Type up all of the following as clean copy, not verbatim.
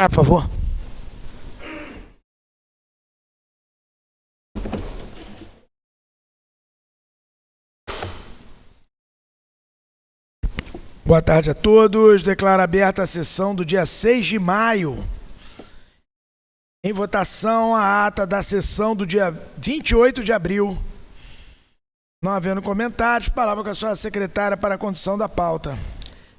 Por favor. Boa tarde a todos. Declaro aberta a sessão do dia 6 de maio. Em votação, a ata da sessão do dia 28 de abril. Não havendo comentários, palavra com a senhora secretária para a condução da pauta.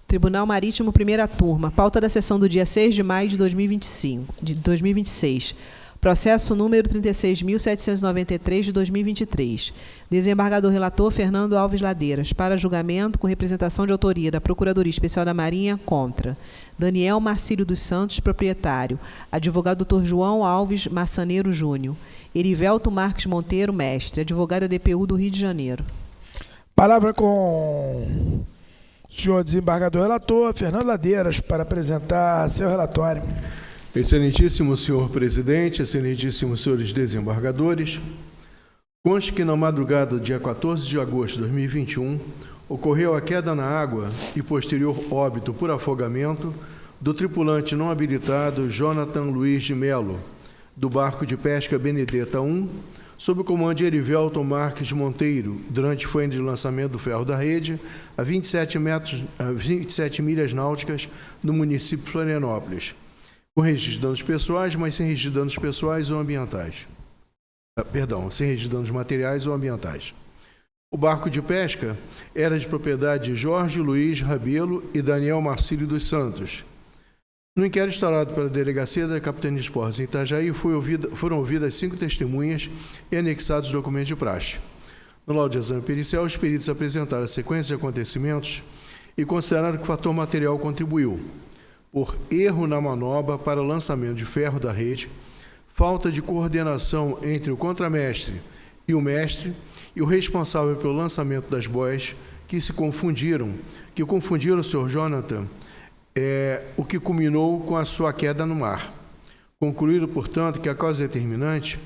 Tribunal Marítimo, primeira turma. Pauta da sessão do dia 6 de maio de 2026. Processo número 36.793 de 2023. Desembargador relator Fernando Alves Ladeiras. Para julgamento com representação de autoria da Procuradoria Especial da Marinha contra Daniel Marcílio dos Santos, proprietário. Advogado Dr. João Alves Massaneiro Júnior. Erivelto Marques Monteiro, mestre. Advogado da DPU do Rio de Janeiro. Palavra com o senhor desembargador relator Fernando Ladeiras para apresentar seu relatório. Excelentíssimo senhor presidente, excelentíssimos senhores desembargadores, conste que na madrugada do dia 14 de agosto de 2021, ocorreu a queda na água e posterior óbito por afogamento do tripulante não habilitado Jonathan Luiz de Melo, do barco de pesca Benedetta 1, sob o comando de Erivelto Marques Monteiro, durante o de lançamento do ferro da rede, a 27 milhas náuticas no município de Florianópolis, com registro de danos pessoais, mas sem registro de danos pessoais ou ambientais. Sem registro de danos materiais ou ambientais. O barco de pesca era de propriedade de Jorge Luiz Rabelo e Daniel Marcílio dos Santos. No inquérito instaurado pela Delegacia da Capitania de Portos em Itajaí, foram ouvidas 5 testemunhas e anexados documentos de praxe. No laudo de exame pericial, os peritos apresentaram a sequência de acontecimentos e consideraram que o fator material contribuiu por erro na manobra para o lançamento de ferro da rede, falta de coordenação entre o contramestre e o mestre e o responsável pelo lançamento das boias, que confundiram o senhor Jonathan, o que culminou com a sua queda no mar. Concluído, portanto, que a causa determinante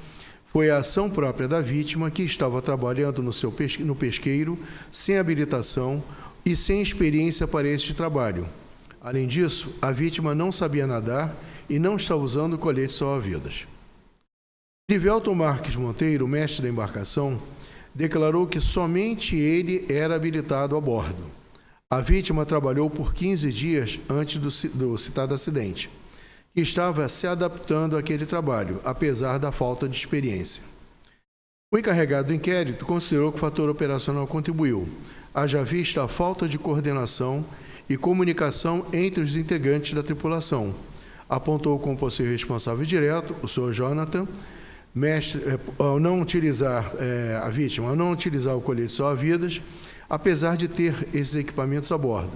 foi a ação própria da vítima, que estava trabalhando no pesqueiro, sem habilitação e sem experiência para esse trabalho. Além disso, a vítima não sabia nadar e não estava usando colete salva-vidas. Erivelto Marques Monteiro, mestre da embarcação, declarou que somente ele era habilitado a bordo. A vítima trabalhou por 15 dias antes do citado acidente, e estava se adaptando àquele trabalho, apesar da falta de experiência. O encarregado do inquérito considerou que o fator operacional contribuiu, haja vista a falta de coordenação e comunicação entre os integrantes da tripulação. Apontou como possível responsável direto o senhor Jonathan, ao não utilizar a vítima, ao não utilizar o colete salva-vidas, apesar de ter esses equipamentos a bordo,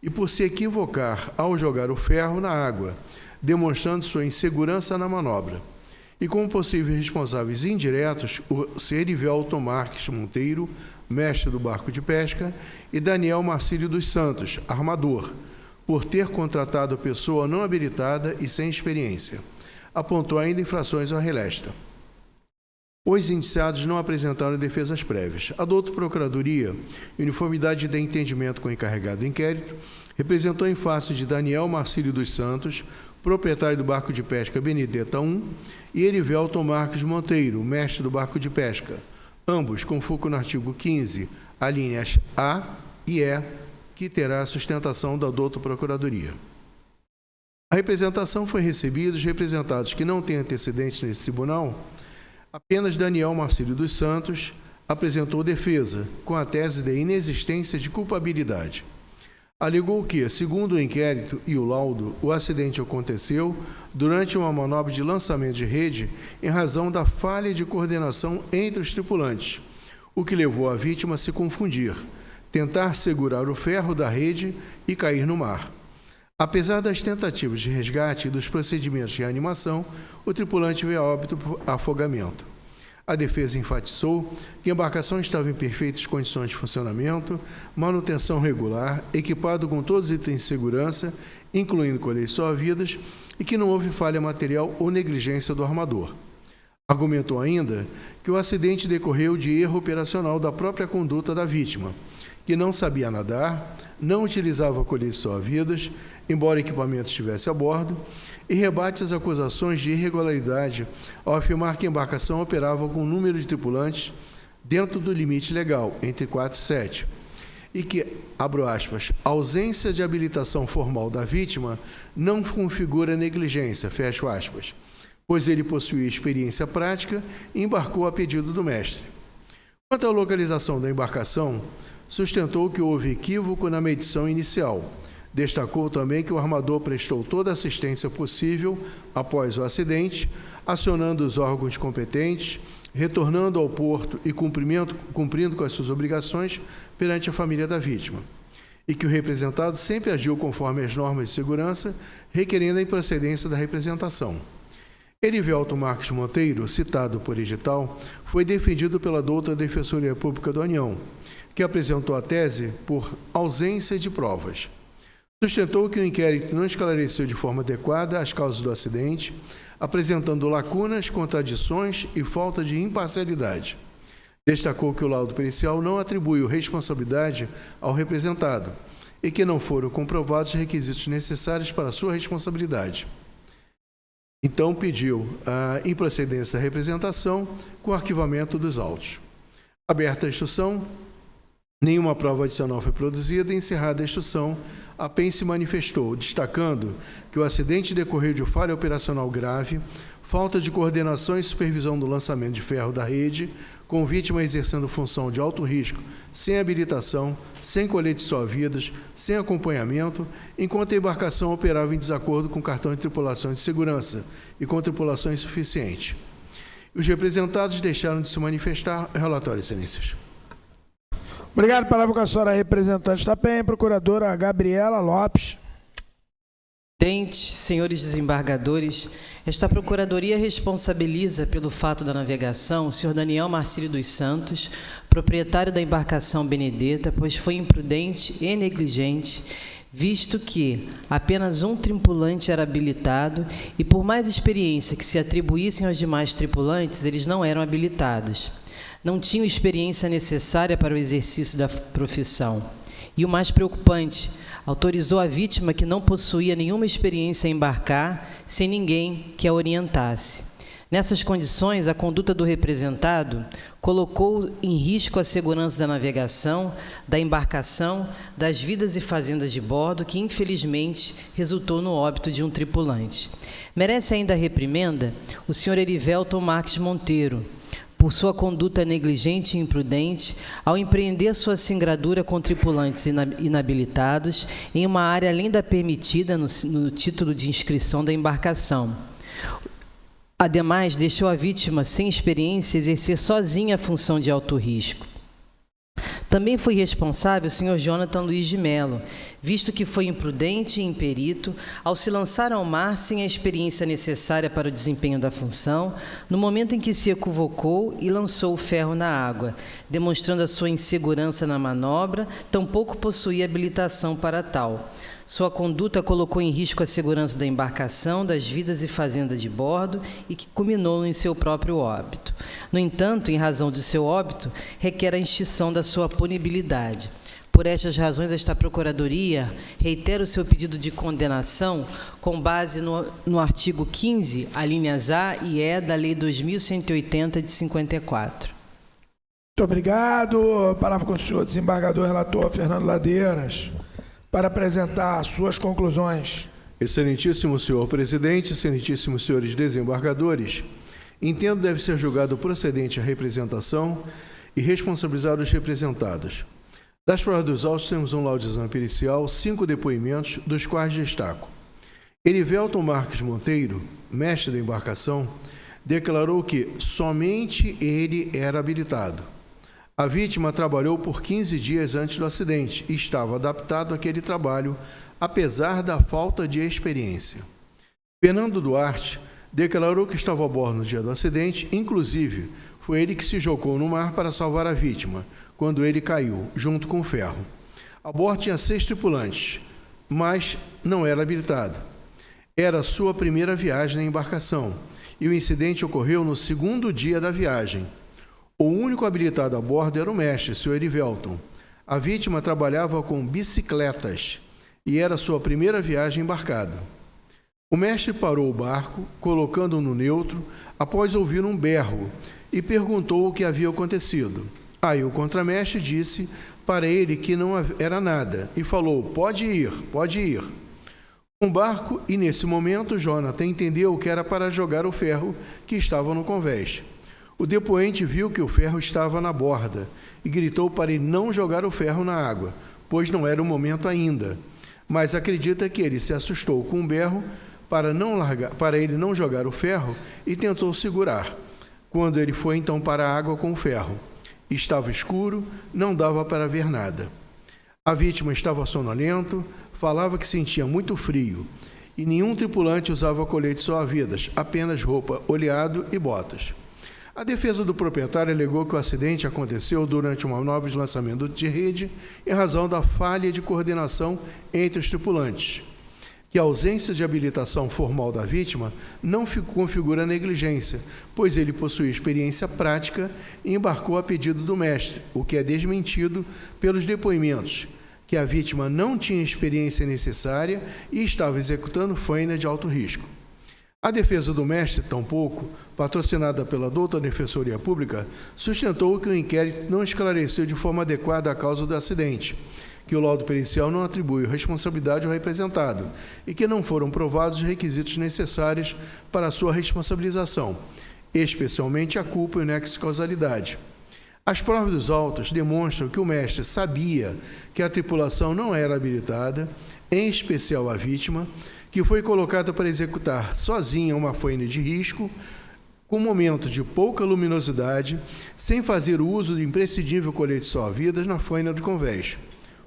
e por se equivocar ao jogar o ferro na água, demonstrando sua insegurança na manobra. E como possíveis responsáveis indiretos, o Erivelto Marques Monteiro, mestre do barco de pesca, e Daniel Marcílio dos Santos, armador, por ter contratado pessoa não habilitada e sem experiência. Apontou ainda infrações à relesta. Os indiciados não apresentaram defesas prévias. A doutora Procuradoria, em uniformidade de entendimento com o encarregado do inquérito, representou em face de Daniel Marcílio dos Santos, proprietário do barco de pesca Benedetta 1, e Erivelto Marques Monteiro, mestre do barco de pesca, ambos com foco no artigo 15, alíneas A e E, que terá a sustentação da doutora Procuradoria. A representação foi recebida dos representados que não têm antecedentes nesse tribunal. Apenas Daniel Marcílio dos Santos apresentou defesa, com a tese de inexistência de culpabilidade. Alegou que, segundo o inquérito e o laudo, o acidente aconteceu durante uma manobra de lançamento de rede em razão da falha de coordenação entre os tripulantes, o que levou a vítima a se confundir, tentar segurar o ferro da rede e cair no mar. Apesar das tentativas de resgate e dos procedimentos de reanimação, o tripulante veio a óbito por afogamento. A defesa enfatizou que a embarcação estava em perfeitas condições de funcionamento, manutenção regular, equipado com todos os itens de segurança, incluindo colete salva-vidas, e que não houve falha material ou negligência do armador. Argumentou ainda que o acidente decorreu de erro operacional da própria conduta da vítima, que não sabia nadar, não utilizava coletes salva-vidas, embora o equipamento estivesse a bordo, e rebate as acusações de irregularidade ao afirmar que a embarcação operava com um número de tripulantes dentro do limite legal, entre 4 e 7, e que, abro aspas, a ausência de habilitação formal da vítima não configura negligência, fecho aspas, pois ele possuía experiência prática e embarcou a pedido do mestre. Quanto à localização da embarcação, sustentou que houve equívoco na medição inicial. Destacou também que o armador prestou toda a assistência possível após o acidente, acionando os órgãos competentes, retornando ao porto e cumprindo com as suas obrigações perante a família da vítima, e que o representado sempre agiu conforme as normas de segurança, requerendo a improcedência da representação. Erivelto Marques Monteiro, citado por edital, foi defendido pela douta Defensoria Pública da União, que apresentou a tese por ausência de provas. Sustentou que o inquérito não esclareceu de forma adequada as causas do acidente, apresentando lacunas, contradições e falta de imparcialidade. Destacou que o laudo pericial não atribuiu responsabilidade ao representado e que não foram comprovados os requisitos necessários para sua responsabilidade. Então, pediu a improcedência da representação com arquivamento dos autos. Aberta a instrução, nenhuma prova adicional foi produzida e encerrada a instrução, a PEN se manifestou, destacando que o acidente decorreu de falha operacional grave, falta de coordenação e supervisão do lançamento de ferro da rede, com vítima exercendo função de alto risco, sem habilitação, sem colete salva-vidas, sem acompanhamento, enquanto a embarcação operava em desacordo com o cartão de tripulação de segurança e com tripulação insuficiente. Os representados deixaram de se manifestar. Relatório, excelências. Obrigado. Palavra com a senhora representante da PEN, procuradora Gabriela Lopes. Presidente, senhores desembargadores, esta Procuradoria responsabiliza pelo fato da navegação o senhor Daniel Marcílio dos Santos, proprietário da embarcação Benedetta, pois foi imprudente e negligente, visto que apenas um tripulante era habilitado e, por mais experiência que se atribuíssem aos demais tripulantes, eles não eram habilitados. Não tinham experiência necessária para o exercício da profissão. E o mais preocupante, autorizou a vítima que não possuía nenhuma experiência a embarcar, sem ninguém que a orientasse. Nessas condições, a conduta do representado colocou em risco a segurança da navegação, da embarcação, das vidas e fazendas de bordo, que infelizmente resultou no óbito de um tripulante. Merece ainda a reprimenda o senhor Erivelto Marques Monteiro, por sua conduta negligente e imprudente, ao empreender sua singradura com tripulantes inabilitados em uma área além da permitida no título de inscrição da embarcação. Ademais, deixou a vítima sem experiência exercer sozinha a função de alto risco. Também foi responsável o senhor Jonathan Luiz de Mello, visto que foi imprudente e imperito ao se lançar ao mar sem a experiência necessária para o desempenho da função, no momento em que se equivocou e lançou o ferro na água, demonstrando a sua insegurança na manobra, tampouco possuía habilitação para tal. Sua conduta colocou em risco a segurança da embarcação, das vidas e fazendas de bordo e que culminou em seu próprio óbito. No entanto, em razão de seu óbito, requer a extinção da sua punibilidade. Por estas razões, esta Procuradoria reitera o seu pedido de condenação com base no artigo 15, alíneas A e E da Lei 2.180 de 54. Muito obrigado. Palavra com o senhor desembargador relator Fernando Ladeiras, para apresentar suas conclusões. Excelentíssimo senhor presidente, excelentíssimos senhores desembargadores, entendo deve ser julgado procedente a representação e responsabilizar os representados. Das provas dos autos, temos um laudo de exame pericial, 5 depoimentos, dos quais destaco. Erivelto Marques Monteiro, mestre da embarcação, declarou que somente ele era habilitado. A vítima trabalhou por 15 dias antes do acidente e estava adaptado àquele trabalho, apesar da falta de experiência. Fernando Duarte declarou que estava a bordo no dia do acidente, inclusive foi ele que se jogou no mar para salvar a vítima, quando ele caiu, junto com o ferro. A bordo tinha 6 tripulantes, mas não era habilitado. Era sua primeira viagem na embarcação e o incidente ocorreu no segundo dia da viagem. O único habilitado a bordo era o mestre, Sr. Erivelton. A vítima trabalhava com bicicletas e era sua primeira viagem embarcado. O mestre parou o barco, colocando-o no neutro, após ouvir um berro, e perguntou o que havia acontecido. Aí o contramestre disse para ele que não era nada, e falou: pode ir, pode ir. Um barco, e nesse momento Jonathan entendeu que era para jogar o ferro que estava no convés. O depoente viu que o ferro estava na borda e gritou para ele não jogar o ferro na água, pois não era o momento ainda. Mas acredita que ele se assustou com um berro para ele não jogar o ferro e tentou segurar. Quando ele foi então para a água com o ferro, estava escuro, não dava para ver nada. A vítima estava sonolento, falava que sentia muito frio e nenhum tripulante usava colete salva-vidas, apenas roupa, oleado e botas. A defesa do proprietário alegou que o acidente aconteceu durante uma manobra de lançamento de rede em razão da falha de coordenação entre os tripulantes, que a ausência de habilitação formal da vítima não configura negligência, pois ele possuía experiência prática e embarcou a pedido do mestre, o que é desmentido pelos depoimentos, que a vítima não tinha experiência necessária e estava executando faina de alto risco. A defesa do mestre, tampouco, patrocinada pela douta Defensoria Pública, sustentou que o inquérito não esclareceu de forma adequada a causa do acidente, que o laudo pericial não atribui responsabilidade ao representado e que não foram provados os requisitos necessários para a sua responsabilização, especialmente a culpa e o nexo de causalidade. As provas dos autos demonstram que o mestre sabia que a tripulação não era habilitada, em especial a vítima, que foi colocada para executar sozinha uma faina de risco, com momentos de pouca luminosidade, sem fazer uso do imprescindível colete salva-vidas na faina do convés.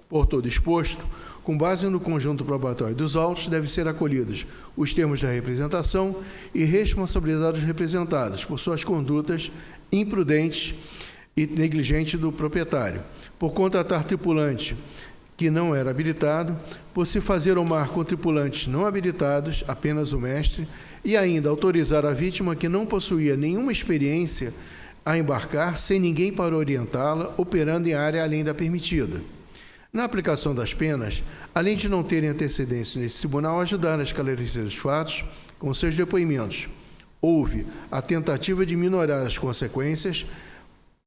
Por todo exposto, com base no conjunto probatório dos autos, devem ser acolhidos os termos da representação e responsabilizados os representados por suas condutas imprudentes e negligentes do proprietário, por contratar tripulante que não era habilitado, por se fazer ao mar com tripulantes não habilitados, apenas o mestre, e ainda autorizar a vítima que não possuía nenhuma experiência a embarcar sem ninguém para orientá-la, operando em área além da permitida. Na aplicação das penas, além de não terem antecedência nesse tribunal, ajudaram a esclarecer os fatos com seus depoimentos. Houve a tentativa de minorar as consequências,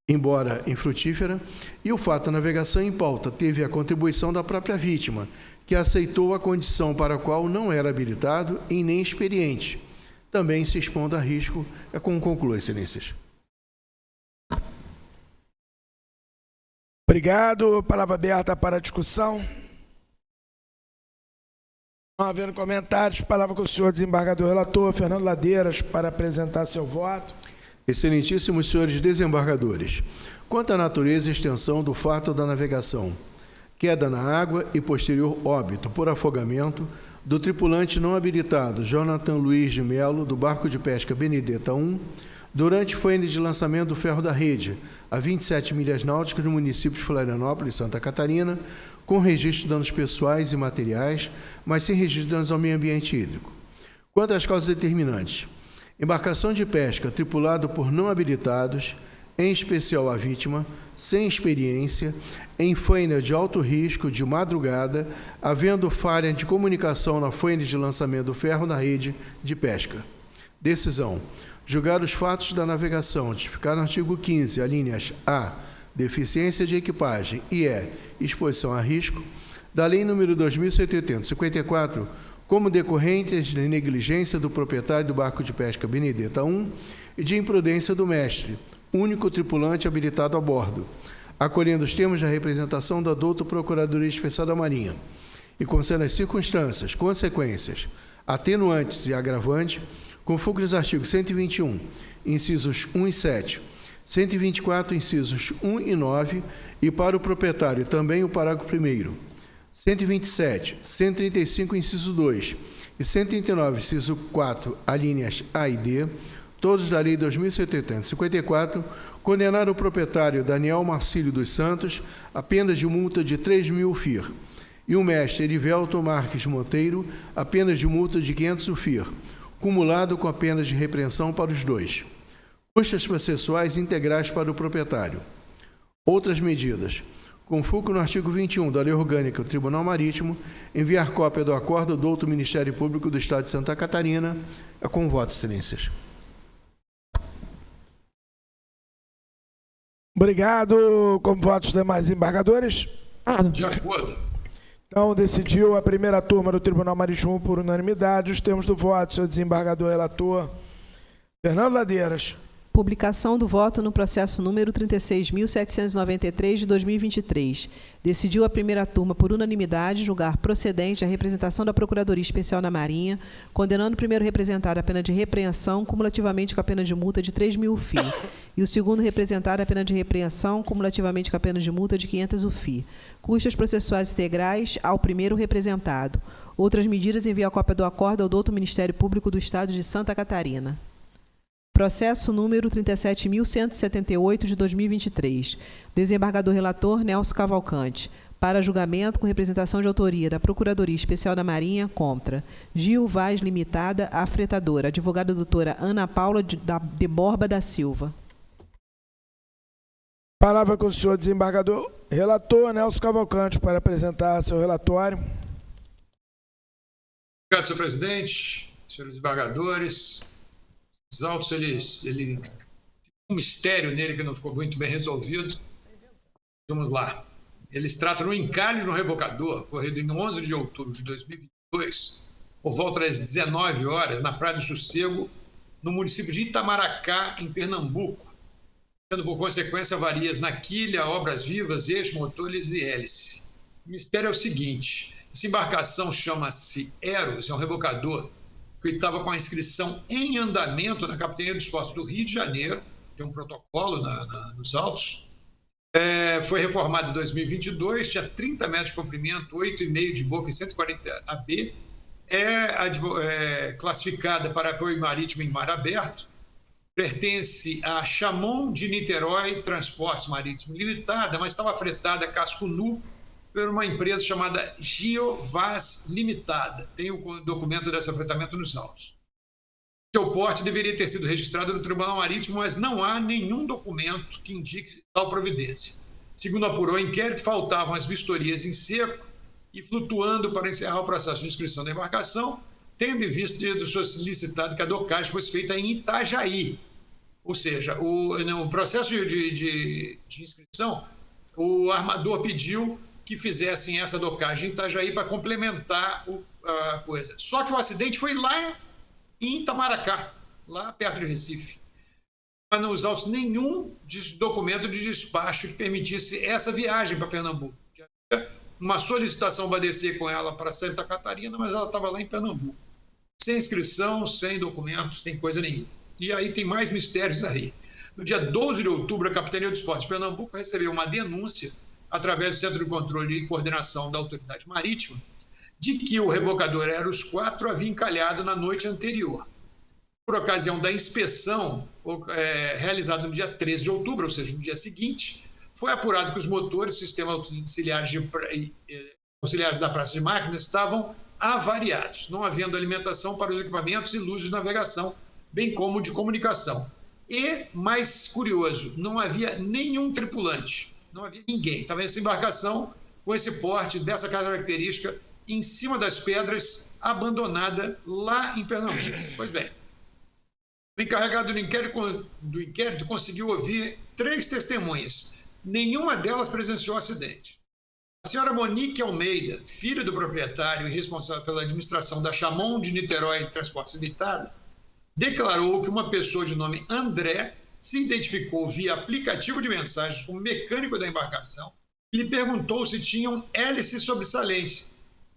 embora infrutífera, e o fato da navegação em pauta teve a contribuição da própria vítima, que aceitou a condição para a qual não era habilitado e nem experiente, também se expondo a risco. É como conclui, excelências. Obrigado. Palavra aberta para a discussão. Não havendo comentários, palavra com o senhor desembargador relator, Fernando Ladeiras, para apresentar seu voto. Excelentíssimos senhores desembargadores, quanto à natureza e extensão do fato da navegação, queda na água e posterior óbito por afogamento do tripulante não habilitado Jonathan Luiz de Melo, do barco de pesca Benedetta 1, durante faina de lançamento do ferro da rede, a 27 milhas náuticas no município de Florianópolis, Santa Catarina, com registro de danos pessoais e materiais, mas sem registro de danos ao meio ambiente hídrico. Quanto às causas determinantes, embarcação de pesca tripulada por não habilitados, em especial a vítima, sem experiência, em faina de alto risco de madrugada, havendo falha de comunicação na faina de lançamento do ferro na rede de pesca. Decisão: julgar os fatos da navegação, tipificado no artigo 15, alíneas A, deficiência de equipagem, e E, exposição a risco, da Lei nº 2.180/54, como decorrentes de negligência do proprietário do barco de pesca Benedetta 1 e de imprudência do mestre, único tripulante habilitado a bordo, acolhendo os termos da representação da douta Procuradoria Especial da Marinha, e considerando as circunstâncias, consequências, atenuantes e agravantes, conforme os artigos 121, incisos 1 e 7, 124, incisos 1 e 9, e para o proprietário também o parágrafo 1º, 127, 135, inciso 2 e 139, inciso 4, alíneas A e D, todos da Lei 2.754, condenaram o proprietário Daniel Marcílio dos Santos a pena de multa de 3.000 FIR e o mestre Erivelton Marques Monteiro a pena de multa de 500 FIR. cumulado com a pena de repreensão para os dois. Custas processuais integrais para o proprietário. Outras medidas. Com fulcro no artigo 21 da Lei Orgânica do Tribunal Marítimo, enviar cópia do acordo do outro Ministério Público do Estado de Santa Catarina, com votos, excelências. Obrigado. Como votos dos demais embargadores? De acordo. Então, decidiu a primeira turma do Tribunal Marítimo por unanimidade. Os termos do voto, senhor desembargador relator Fernando Ladeiras. Publicação do voto no processo número 36.793 de 2023. Decidiu a primeira turma por unanimidade julgar procedente a representação da Procuradoria Especial na Marinha, condenando o primeiro representado a pena de repreensão, cumulativamente com a pena de multa de 3.000 UFI, e o segundo representado a pena de repreensão, cumulativamente com a pena de multa de 500 UFI. Custas processuais integrais ao primeiro representado. Outras medidas, envia a cópia do acordo ao douto Ministério Público do Estado de Santa Catarina. Processo número 37.178 de 2023. Desembargador relator Nelson Cavalcante. Para julgamento com representação de autoria da Procuradoria Especial da Marinha contra Gil Vaz Limitada, a fretadora, advogada doutora Ana Paula de Borba da Silva. Palavra com o senhor desembargador relator Nelson Cavalcante para apresentar seu relatório. Obrigado, senhor presidente, senhores desembargadores. Os autos, ele tem um mistério nele que não ficou muito bem resolvido. Vamos lá. Eles tratam um encalhe no revocador, ocorrido em 11 de outubro de 2022, por volta das 19 horas, na Praia do Sossego, no município de Itamaracá, em Pernambuco, tendo por consequência avarias na quilha, obras vivas, eixo, motores e hélice. O mistério é o seguinte: essa embarcação chama-se Eros, é um revocador que estava com a inscrição em andamento na Capitania dos Portos do Rio de Janeiro, tem um protocolo nos autos, foi reformado em 2022, tinha 30 metros de comprimento, 8,5 de boca e 140 AB, classificada para apoio marítimo em mar aberto, pertence à Chamon de Niterói Transportes Marítimos Limitada, mas estava fretada a casco nu por uma empresa chamada Giovaz Limitada. Tem o documento desse afretamento nos autos. Seu porte deveria ter sido registrado no Tribunal Marítimo, mas não há nenhum documento que indique tal providência. Segundo apurou o inquérito, faltavam as vistorias em seco e flutuando para encerrar o processo de inscrição da embarcação, tendo em vista do solicitado que a docagem fosse feita em Itajaí. Ou seja, no processo de inscrição, o armador pediu que fizessem essa docagem em Itajaí para complementar a coisa. Só que o acidente foi lá em Itamaracá, lá perto de Recife. Mas não usar nenhum documento de despacho que permitisse essa viagem para Pernambuco. Tinha uma solicitação para descer com ela para Santa Catarina, mas ela estava lá em Pernambuco. Sem inscrição, sem documento, sem coisa nenhuma. E aí tem mais mistérios aí. No dia 12 de outubro, a Capitania dos Portos de Pernambuco recebeu uma denúncia através do Centro de Controle e Coordenação da Autoridade Marítima, de que o revocador Eros 4 havia encalhado na noite anterior. Por ocasião da inspeção realizada no dia 13 de outubro, ou seja, no dia seguinte, foi apurado que os motores, sistemas auxiliares da praça de máquinas, estavam avariados, não havendo alimentação para os equipamentos e luzes de navegação, bem como de comunicação. E, mais curioso, não havia nenhum tripulante. Não havia ninguém. Estava essa embarcação com esse porte, dessa característica, em cima das pedras, abandonada lá em Pernambuco. Pois bem, o encarregado do inquérito conseguiu ouvir 3 testemunhas. Nenhuma delas presenciou o acidente. A senhora Monique Almeida, filha do proprietário e responsável pela administração da Chamon de Niterói Transportes Limitada, declarou que uma pessoa de nome André se identificou via aplicativo de mensagens como mecânico da embarcação e lhe perguntou se tinham hélice sobressalente,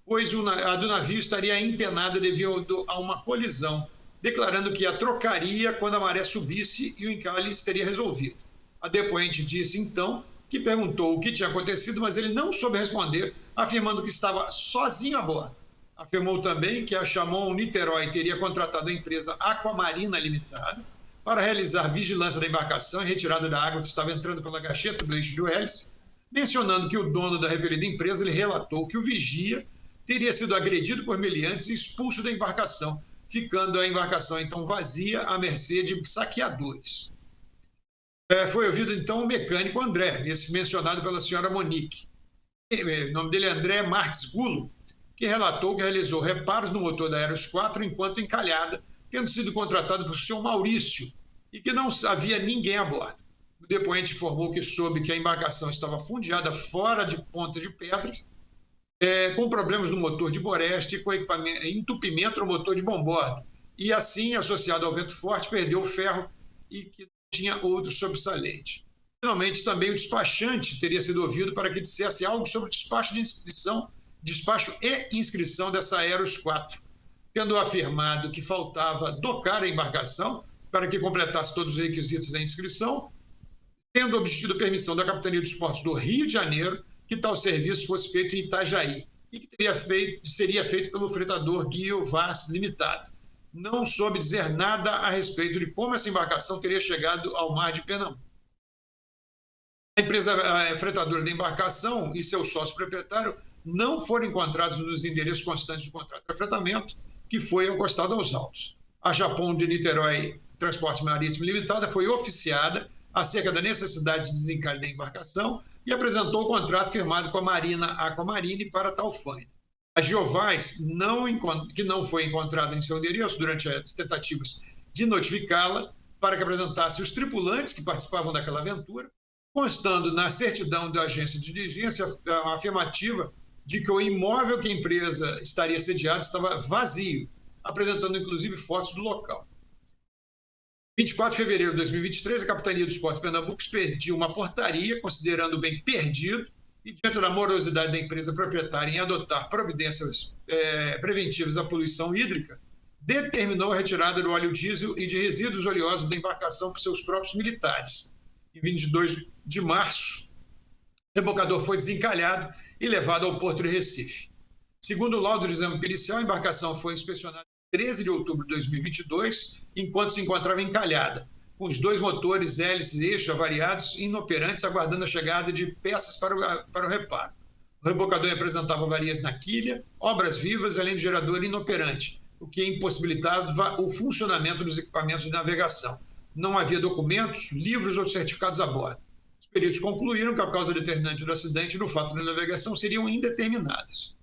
pois a do navio estaria empenada devido a uma colisão, declarando que a trocaria quando a maré subisse e o encalhe seria resolvido. A depoente disse, então, que perguntou o que tinha acontecido, mas ele não soube responder, afirmando que estava sozinho a bordo. Afirmou também que a Chamon Niterói teria contratado a empresa Aquamarina Limitada para realizar vigilância da embarcação e retirada da água que estava entrando pela gacheta do eixo de hélice, mencionando que o dono da referida empresa lhe relatou que o vigia teria sido agredido por meliantes e expulso da embarcação, ficando a embarcação então vazia à mercê de saqueadores. Foi ouvido então o mecânico André, esse mencionado pela senhora Monique. O nome dele é André Marques Gulo, que relatou que realizou reparos no motor da Aeros 4 enquanto encalhada, tendo sido contratado por senhor Maurício, e que não havia ninguém a bordo. O depoente informou que soube que a embarcação estava fundeada fora de Ponta de Pedras, com problemas no motor de boreste e com entupimento no motor de bombordo. E assim, associado ao vento forte, perdeu o ferro e que não tinha outro sobressalente. Finalmente, também o despachante teria sido ouvido para que dissesse algo sobre o despacho e inscrição dessa Aeros 4, tendo afirmado que faltava docar a embarcação para que completasse todos os requisitos da inscrição, tendo obtido permissão da Capitania dos Portos do Rio de Janeiro que tal serviço fosse feito em Itajaí e que seria feito pelo fretador Guio Vaz Limitada. Não soube dizer nada a respeito de como essa embarcação teria chegado ao mar de Pernambuco. A empresa fretadora da embarcação e seu sócio proprietário não foram encontrados nos endereços constantes do contrato de fretamento, que foi encostado aos autos. A Japão de Niterói Transporte Marítimo Limitada foi oficiada acerca da necessidade de desencalhe da embarcação e apresentou o contrato firmado com a Marina Aquamarine para tal fim. A Geovais, que não foi encontrada em seu endereço durante as tentativas de notificá-la para que apresentasse os tripulantes que participavam daquela aventura, constando na certidão da agência de diligência a afirmativa de que o imóvel que a empresa estaria sediada estava vazio, apresentando inclusive fotos do local. 24 de fevereiro de 2023, a Capitania dos Portos de Pernambuco expediu uma portaria considerando o bem perdido e, diante da morosidade da empresa proprietária em adotar providências preventivas à poluição hídrica, determinou a retirada do óleo diesel e de resíduos oleosos da embarcação por seus próprios militares. Em 22 de março, o rebocador foi desencalhado e levado ao Porto de Recife. Segundo o laudo de exame pericial, a embarcação foi inspecionada em 13 de outubro de 2022, enquanto se encontrava encalhada, com os dois motores, hélices e eixo avariados inoperantes, aguardando a chegada de peças para o reparo. O rebocador apresentava avarias na quilha, obras vivas, além de gerador inoperante, o que impossibilitava o funcionamento dos equipamentos de navegação. Não havia documentos, livros ou certificados a bordo. Os peritos concluíram que a causa determinante do acidente e do fato da navegação seriam indeterminadas.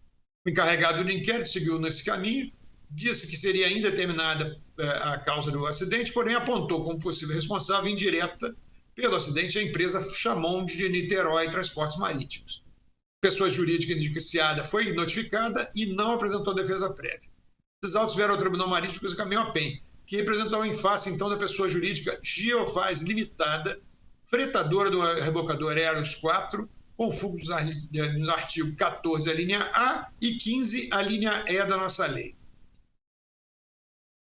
O encarregado do inquérito seguiu nesse caminho, disse que seria indeterminada a causa do acidente, porém apontou como possível responsável indireta pelo acidente a empresa Chamon de Niterói Transportes Marítimos. A pessoa jurídica indiciada foi notificada e não apresentou defesa prévia. Esses autos vieram ao Tribunal Marítimo com o caminho a PEN, que representou em face, então, da pessoa jurídica Geovais Limitada, fretadora do rebocador Aeros 4, com fulcros no artigo 14, a linha A, e 15, a linha E da nossa lei.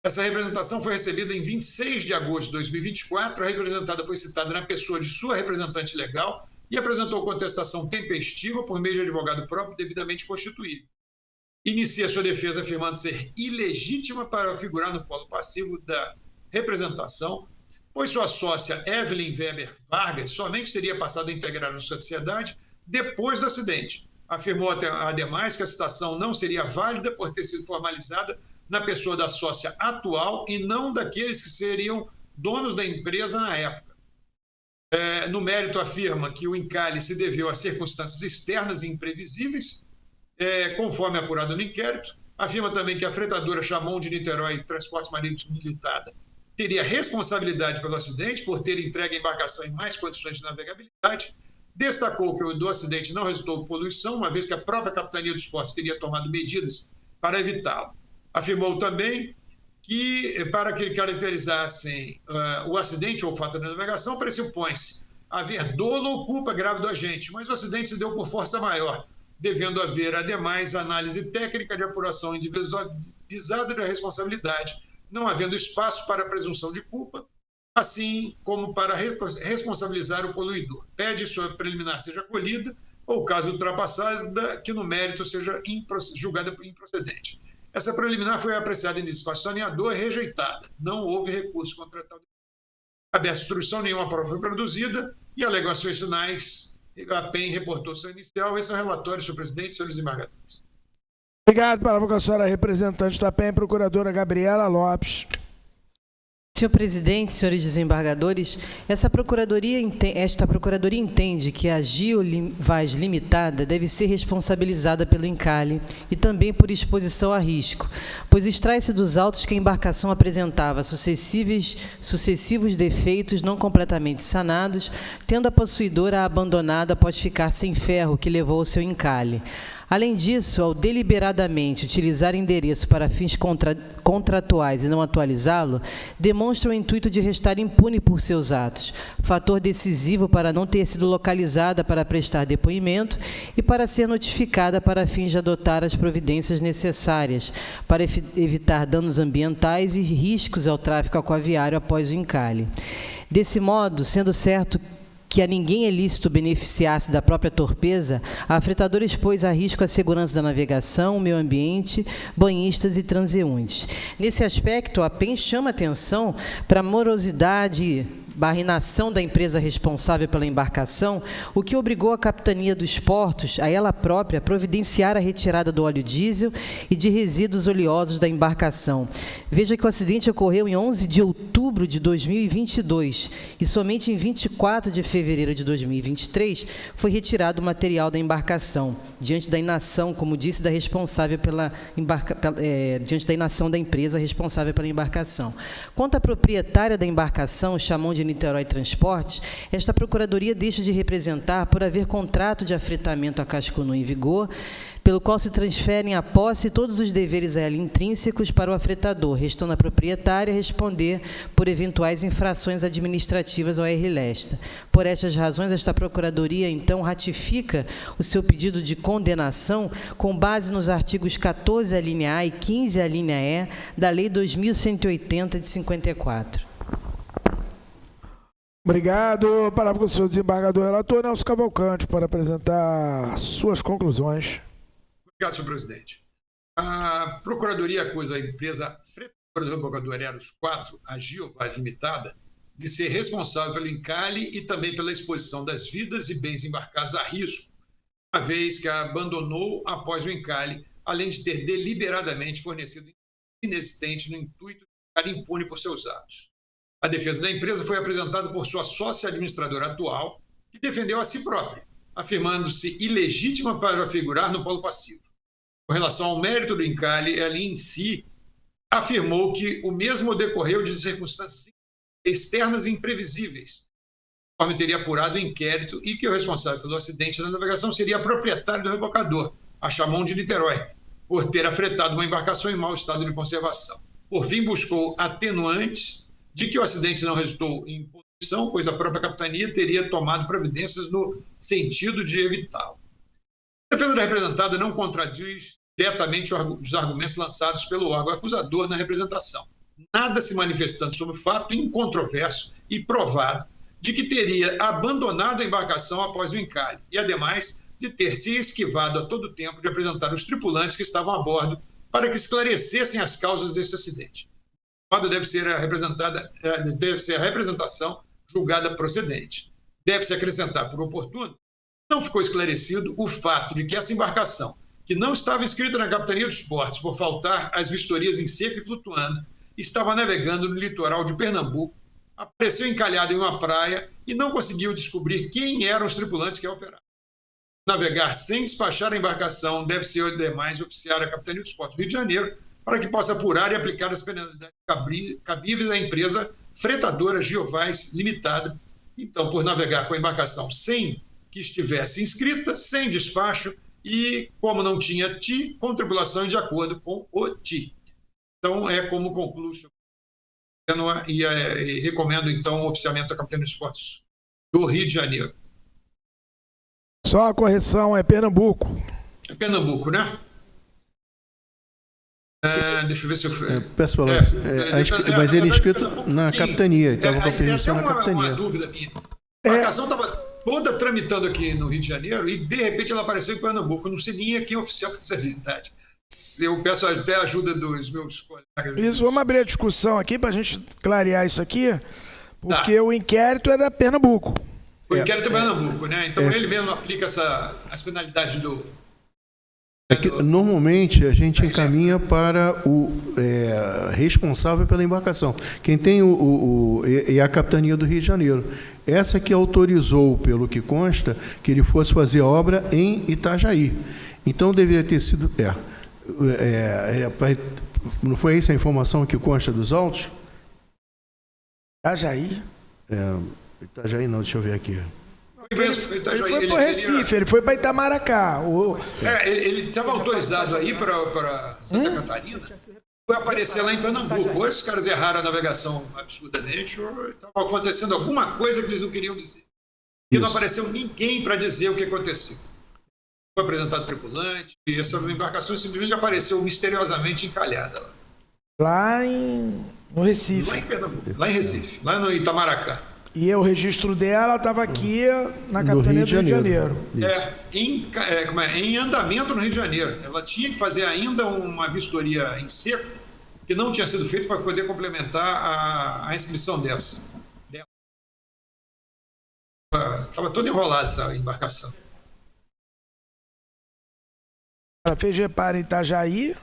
Essa representação foi recebida em 26 de agosto de 2024. A representada foi citada na pessoa de sua representante legal e apresentou contestação tempestiva por meio de advogado próprio devidamente constituído. Inicia sua defesa afirmando ser ilegítima para figurar no polo passivo da representação, pois sua sócia Evelyn Weber Vargas somente teria passado a integrar a sociedade depois do acidente. Afirmou, ademais, que a citação não seria válida por ter sido formalizada na pessoa da sócia atual e não daqueles que seriam donos da empresa na época. No mérito, afirma que o encalhe se deveu a circunstâncias externas e imprevisíveis, conforme apurado no inquérito. Afirma também que a fretadora Chamon de Niterói Transportes Marítimos Limitada teria responsabilidade pelo acidente por ter entregue a embarcação em mais condições de navegabilidade. Destacou que do acidente não resultou poluição, uma vez que a própria Capitania dos Portos teria tomado medidas para evitá-lo. Afirmou também que, para que caracterizassem o acidente ou o fato da navegação, pressupõe-se haver dolo ou culpa grave do agente, mas o acidente se deu por força maior, devendo haver, ademais, análise técnica de apuração individualizada da responsabilidade, não havendo espaço para a presunção de culpa, assim como para responsabilizar o poluidor. Pede sua preliminar seja acolhida ou, caso ultrapassada, que no mérito seja julgada improcedente. Essa preliminar foi apreciada em despacho saneador e rejeitada. Não houve recurso contra tal. Aberta instrução, nenhuma prova foi produzida e alegações finais, a PEN reportou seu inicial. Esse é o relatório, senhor presidente e senhores desembargadores. Obrigado. Palavra com a senhora representante da PEN, procuradora Gabriela Lopes. Senhor presidente, senhores desembargadores, esta procuradoria entende que a Giovaz Limitada deve ser responsabilizada pelo encalhe e também por exposição a risco, pois extrai-se dos autos que a embarcação apresentava sucessivos defeitos não completamente sanados, tendo a possuidora abandonada após ficar sem ferro que levou ao seu encalhe. Além disso, ao deliberadamente utilizar endereço para fins contratuais e não atualizá-lo, demonstra o intuito de restar impune por seus atos, fator decisivo para não ter sido localizada para prestar depoimento e para ser notificada para fins de adotar as providências necessárias para evitar danos ambientais e riscos ao tráfego aquaviário após o encalhe. Desse modo, sendo certo que a ninguém é lícito beneficiar-se da própria torpeza, a fretadora expôs a risco a segurança da navegação, o meio ambiente, banhistas e transeuntes. Nesse aspecto, a PEN chama atenção para a morosidade / inação da empresa responsável pela embarcação, o que obrigou a Capitania dos Portos, a ela própria, a providenciar a retirada do óleo diesel e de resíduos oleosos da embarcação. Veja que o acidente ocorreu em 11 de outubro de 2022 e somente em 24 de fevereiro de 2023 foi retirado o material da embarcação, diante da inação, como disse, da responsável diante da inação da empresa responsável pela embarcação. Quanto à proprietária da embarcação, Chamon de Niterói Transportes, esta Procuradoria deixa de representar por haver contrato de afretamento a casco nu em vigor, pelo qual se transferem a posse todos os deveres a ela intrínsecos para o afretador, restando a proprietária responder por eventuais infrações administrativas ao RLESTA. Por estas razões, esta Procuradoria, então, ratifica o seu pedido de condenação com base nos artigos 14, a linha A e 15, a linha E, da Lei 2.180 de 54. Obrigado. Palavra com o senhor desembargador relator Nelson Cavalcante para apresentar suas conclusões. Obrigado, senhor presidente. A Procuradoria acusa a empresa fretadora do rebocador Eros 4, a Giovaz Limitada, de ser responsável pelo encalhe e também pela exposição das vidas e bens embarcados a risco, uma vez que a abandonou após o encalhe, além de ter deliberadamente fornecido inexistente no intuito de ficar impune por seus atos. A defesa da empresa foi apresentada por sua sócia administradora atual, que defendeu a si própria, afirmando-se ilegítima para figurar no polo passivo. Com relação ao mérito do encalhe, ela em si afirmou que o mesmo decorreu de circunstâncias externas e imprevisíveis, conforme teria apurado o inquérito, e que o responsável pelo acidente da navegação seria a proprietária do rebocador, a Chamon de Niterói, por ter afretado uma embarcação em mau estado de conservação. Por fim, buscou atenuantes de que o acidente não resultou em poluição, pois a própria capitania teria tomado providências no sentido de evitá-lo. A defesa da representada não contradiz diretamente os argumentos lançados pelo órgão acusador na representação, nada se manifestando sobre o fato incontroverso e provado de que teria abandonado a embarcação após o encalhe e, ademais, de ter se esquivado a todo tempo de apresentar os tripulantes que estavam a bordo para que esclarecessem as causas desse acidente. Deve ser a representação julgada procedente. Deve-se acrescentar por oportuno, não ficou esclarecido o fato de que essa embarcação, que não estava inscrita na Capitania dos Portos por faltar as vistorias em seco e flutuando, estava navegando no litoral de Pernambuco, apareceu encalhada em uma praia e não conseguiu descobrir quem eram os tripulantes que a operavam. Navegar sem despachar a embarcação deve ser, ademais, oficiar a Capitania dos Portos do Rio de Janeiro, para que possa apurar e aplicar as penalidades cabíveis à empresa fretadora Giovaz Limitada, então, por navegar com a embarcação sem que estivesse inscrita, sem despacho e, como não tinha TI, com tripulação de acordo com o TI. Então, é como concluo e recomendo, então, o oficiamento da Capitania dos Portos do Rio de Janeiro. Só a correção, é Pernambuco. É Pernambuco, né? Deixa eu ver se eu... Peço palavras. Mas ele é inscrito na capitania, estava com a permissão na capitania. Uma dúvida minha. A embarcação estava toda tramitando aqui no Rio de Janeiro e, de repente, ela apareceu em Pernambuco. Eu não sei nem quem é oficial para essa verdade. Eu peço até a ajuda dos meus colegas. Isso, vamos abrir a discussão aqui para a gente clarear isso aqui, porque o inquérito é da Pernambuco. O inquérito é Pernambuco, né? Então ele mesmo aplica as penalidades do É que, normalmente a gente encaminha para o responsável pela embarcação. Quem tem é a Capitania do Rio de Janeiro. Essa que autorizou, pelo que consta, que ele fosse fazer a obra em Itajaí. Então deveria ter sido. Não foi essa a informação que consta dos autos? Itajaí? Itajaí não, deixa eu ver aqui. Ele foi para o Recife, ele foi para Itamaracá. Ele estava autorizado aí para Santa Catarina, foi aparecer lá em Pernambuco. Ou esses caras erraram a navegação absurdamente, ou estava acontecendo alguma coisa que eles não queriam dizer. E não apareceu ninguém para dizer o que aconteceu. Foi apresentado tripulante, e essa embarcação simplesmente apareceu misteriosamente encalhada lá. No Recife. Lá em Pernambuco, lá em Recife, lá no Itamaracá. E o registro dela estava aqui na Capitania do Rio de Janeiro. Em andamento no Rio de Janeiro. Ela tinha que fazer ainda uma vistoria em seco, que não tinha sido feita para poder complementar a inscrição dessa. Estava toda enrolada essa embarcação. Ela fez reparo em Itajaí.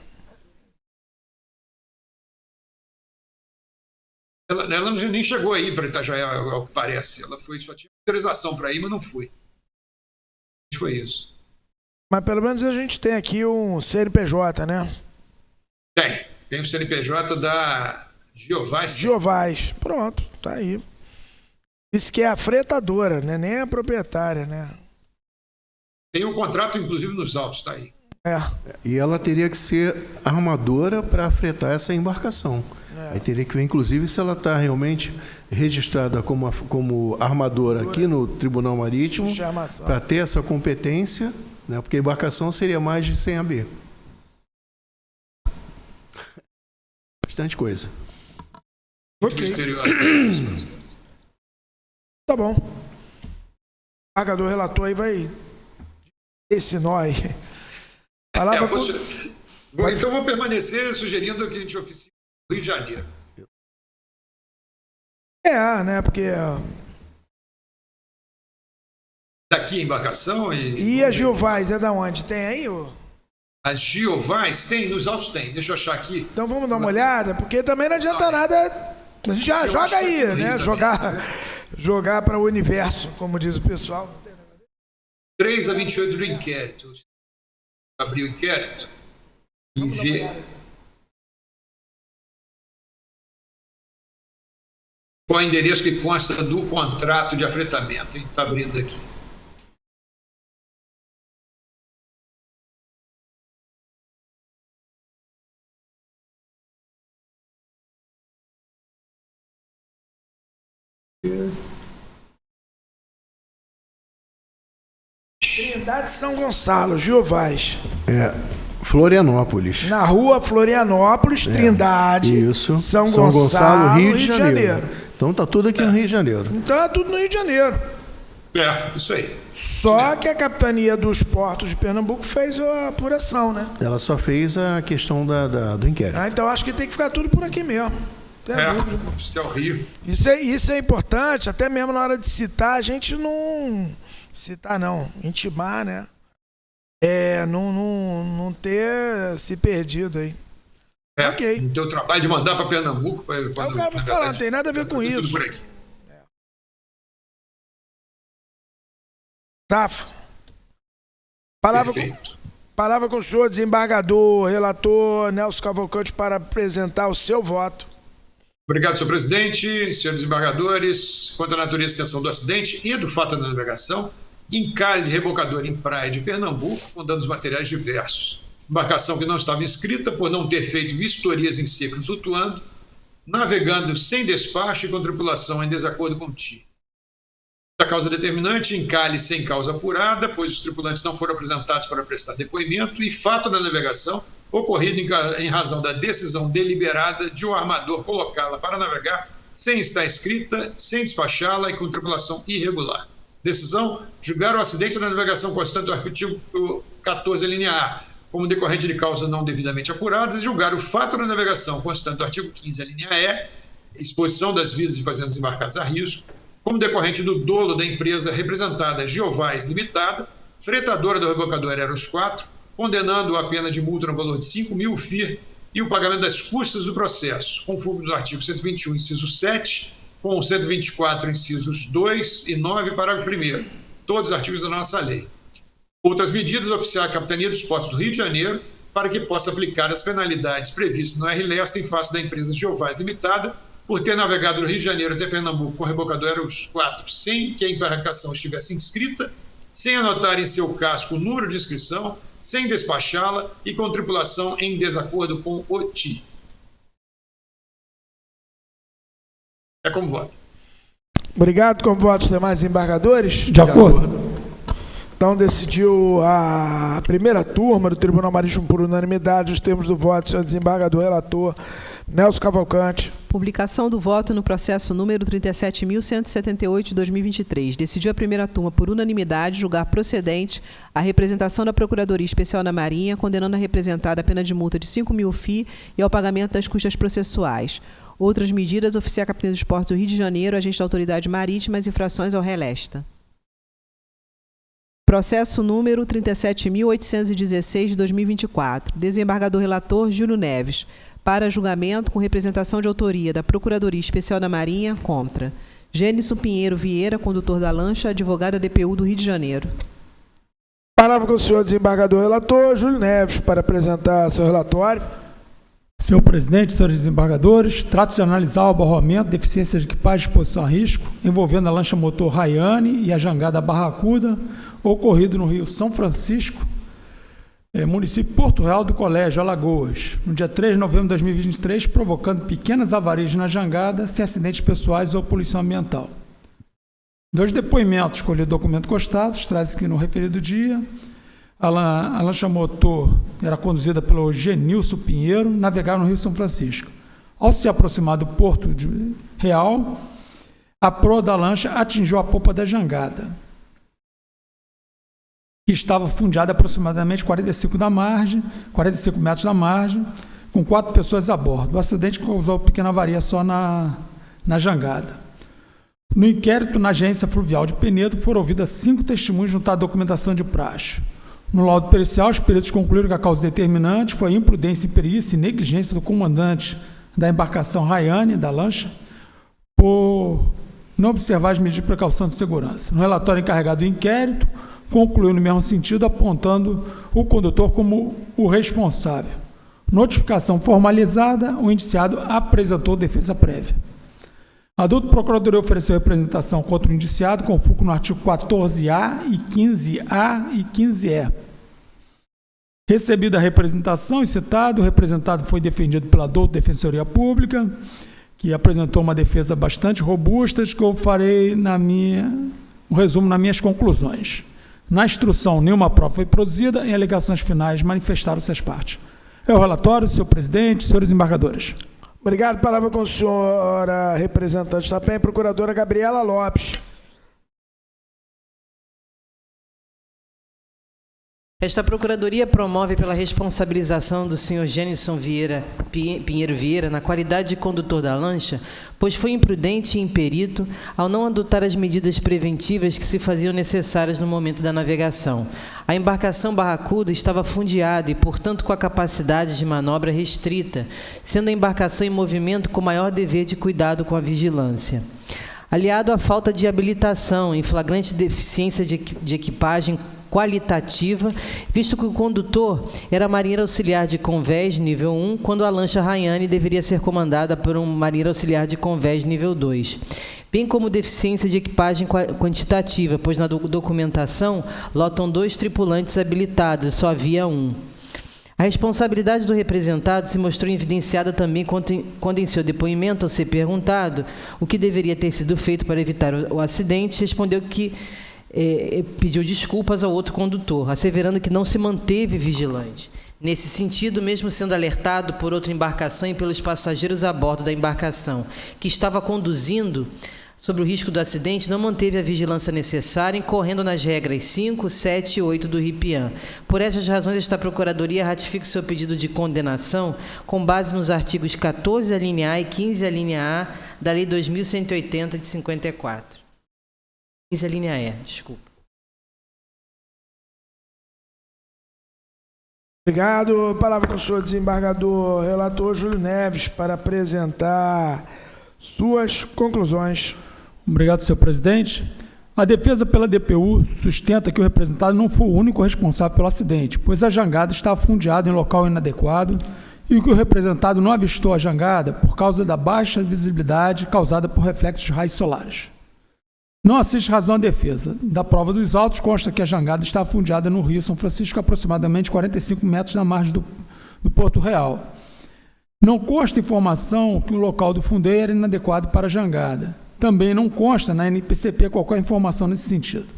Ela nem chegou aí para Itajaí, ao que parece. Ela só tinha autorização para ir, mas não foi. Foi isso. Mas pelo menos a gente tem aqui um CNPJ, né? Tem o CNPJ da Giovais. Giovais, pronto, tá aí. Isso que é a fretadora, né? Nem a proprietária, né? Tem um contrato, inclusive, nos autos, tá aí. E ela teria que ser armadora para fretar essa embarcação. Aí teria que ver, inclusive, se ela está realmente registrada como armadora aqui no Tribunal Marítimo, para ter essa competência, né? Porque a embarcação seria mais de 100 AB. Bastante coisa. Ok. Tá bom. O embargador relator aí vai esse nó aí. Então vou permanecer sugerindo que a gente oficie no Rio de Janeiro. Né? Porque daqui a embarcação e a Giovais é da onde? Tem aí? As Giovais tem, nos autos tem. Deixa eu achar aqui. Então vamos dar uma olhada, porque também não adianta nada. A gente já joga aí, né? Jogar para o universo, como diz o pessoal. 3 a 28 do inquérito. Abrir o inquérito e ver qual é o endereço que consta do contrato de afretamento. Está abrindo aqui. Trindade São Gonçalo, Giovais. Florianópolis. Na rua Florianópolis, Trindade. Isso. São Gonçalo, Rio de Janeiro. Então tá tudo aqui no Rio de Janeiro. Então é tudo no Rio de Janeiro. Isso aí. Só que a Capitania dos Portos de Pernambuco fez a apuração, né? Ela só fez a questão do inquérito. Então acho que tem que ficar tudo por aqui mesmo. Oficial Rio. Isso é importante, até mesmo na hora de citar, a gente não... Citar não, intimar, né? Não ter se perdido aí. Ok. No teu trabalho de mandar para Pernambuco. O cara vai falar, não tem nada a ver com isso. Por aqui. Safo. Palavra com o senhor, desembargador, relator Nelson Cavalcante, para apresentar o seu voto. Obrigado, senhor presidente, senhores desembargadores. Quanto à natureza e extensão do acidente e do fato da navegação, encalhe de rebocador em praia de Pernambuco, com danos materiais diversos. Embarcação que não estava inscrita por não ter feito vistorias em seco flutuando, navegando sem despacho e com tripulação em desacordo com o TI. A causa determinante, encalhe sem causa apurada, pois os tripulantes não foram apresentados para prestar depoimento, e fato da navegação ocorrido em razão da decisão deliberada de o armador colocá-la para navegar sem estar inscrita, sem despachá-la e com tripulação irregular. Decisão: julgar o acidente da navegação constante do artigo 14, linha A, como decorrente de causa não devidamente apuradas, e julgar o fato da navegação constante do artigo 15, linha E, exposição das vidas e fazendas embarcadas a risco, como decorrente do dolo da empresa representada Giovais Limitada, fretadora do rebocador Eros 4, condenando-o à pena de multa no valor de 5.000 FIR e o pagamento das custas do processo, conforme do artigo 121, inciso 7, com o 124, incisos 2 e 9, parágrafo 1º, todos os artigos da nossa lei. Outras medidas, oficiar a Capitania dos Portos do Rio de Janeiro para que possa aplicar as penalidades previstas no RLEST em face da empresa Geovais Limitada por ter navegado do Rio de Janeiro até Pernambuco com rebocador Eros 4 sem que a embarcação estivesse inscrita, sem anotar em seu casco o número de inscrição, sem despachá-la e com tripulação em desacordo com o TI. É como voto. Obrigado. Como votos os demais embargadores? De acordo. Então, decidiu a primeira turma do Tribunal Marítimo por unanimidade os termos do voto do senhor desembargador relator Nelson Cavalcante. Publicação do voto no processo número 37.178 de 2023. Decidiu a primeira turma por unanimidade julgar procedente a representação da Procuradoria Especial da Marinha, condenando a representada a pena de multa de 5.000 FII e ao pagamento das custas processuais. Outras medidas, oficiar a Capitania dos Portos do Rio de Janeiro, agente da Autoridade Marítima, as infrações ao RLESTA. Processo número 37.816 de 2024. Desembargador relator Júlio Neves. Para julgamento com representação de autoria da Procuradoria Especial da Marinha contra Gênison Pinheiro Vieira, condutor da lancha, advogado da DPU do Rio de Janeiro. Palavra com o senhor desembargador relator Júlio Neves para apresentar seu relatório. Senhor presidente, senhores desembargadores, trata-se de analisar o abarroamento, deficiência de equipagem e exposição a risco envolvendo a lancha motor Rayane e a jangada Barracuda, ocorrido no Rio São Francisco, município Porto Real do Colégio, Alagoas, no dia 3 de novembro de 2023, provocando pequenas avarias na jangada, sem acidentes pessoais ou poluição ambiental. Dois depoimentos, escolhi documento constados, traz aqui no referido dia. A lancha motor era conduzida pelo Genilson Pinheiro, navegava no Rio São Francisco. Ao se aproximar do Porto Real, a proa da lancha atingiu a popa da jangada, que estava fundeada aproximadamente 45 metros da margem, com 4 pessoas a bordo. O acidente causou pequena avaria só na jangada. No inquérito na agência fluvial de Penedo, foram ouvidas 5 testemunhos junto à documentação de praxe. No laudo pericial, os peritos concluíram que a causa determinante foi a imprudência, imperícia e negligência do comandante da embarcação Rayane, da lancha, por não observar as medidas de precaução de segurança. No relatório encarregado do inquérito, concluiu no mesmo sentido, apontando o condutor como o responsável. Notificação formalizada, o indiciado apresentou defesa prévia. A adulta procuradoria ofereceu representação contra o indiciado com fulcro no artigo 14A e 15A e 15E. Recebida a representação e citado, o representado foi defendido pela adulta Defensoria Pública, que apresentou uma defesa bastante robusta, que eu farei um resumo nas minhas conclusões. Na instrução, nenhuma prova foi produzida, em alegações finais manifestaram-se as partes. É o relatório, senhor presidente, senhores embargadores. Obrigado. Palavra com a senhora representante da PEN, procuradora Gabriela Lopes. Esta Procuradoria promove pela responsabilização do senhor Gênison Pinheiro Vieira na qualidade de condutor da lancha, pois foi imprudente e imperito ao não adotar as medidas preventivas que se faziam necessárias no momento da navegação. A embarcação Barracuda estava fundeada e, portanto, com a capacidade de manobra restrita, sendo a embarcação em movimento com maior dever de cuidado com a vigilância. Aliado à falta de habilitação e flagrante deficiência de equipagem qualitativa, visto que o condutor era marinheiro auxiliar de convés nível 1, quando a lancha Rayane deveria ser comandada por um marinheiro auxiliar de convés nível 2. Bem como deficiência de equipagem quantitativa, pois na documentação lotam 2 tripulantes habilitados, só havia 1. A responsabilidade do representado se mostrou evidenciada também quando em seu depoimento, ao ser perguntado o que deveria ter sido feito para evitar o acidente, respondeu que pediu desculpas ao outro condutor, asseverando que não se manteve vigilante. Nesse sentido, mesmo sendo alertado por outra embarcação e pelos passageiros a bordo da embarcação, que estava conduzindo sobre o risco do acidente, não manteve a vigilância necessária, incorrendo nas regras 5, 7 e 8 do RIPIAN. Por essas razões, esta Procuradoria ratifica o seu pedido de condenação com base nos artigos 14, a linha A e 15, a linha A da Lei 2180 de 54. 15, a linha E, desculpa. Obrigado. Palavra com o senhor desembargador relator Júlio Neves para apresentar suas conclusões. Obrigado, senhor presidente. A defesa pela DPU sustenta que o representado não foi o único responsável pelo acidente, pois a jangada estava fundeada em local inadequado e que o representado não avistou a jangada por causa da baixa visibilidade causada por reflexos de raios solares. Não assiste razão à defesa. Da prova dos autos, consta que a jangada estava fundeada no Rio São Francisco, a aproximadamente 45 metros na margem do Porto Real. Não consta informação que o local do fundeio era inadequado para a jangada. Também não consta na NPCP qualquer informação nesse sentido.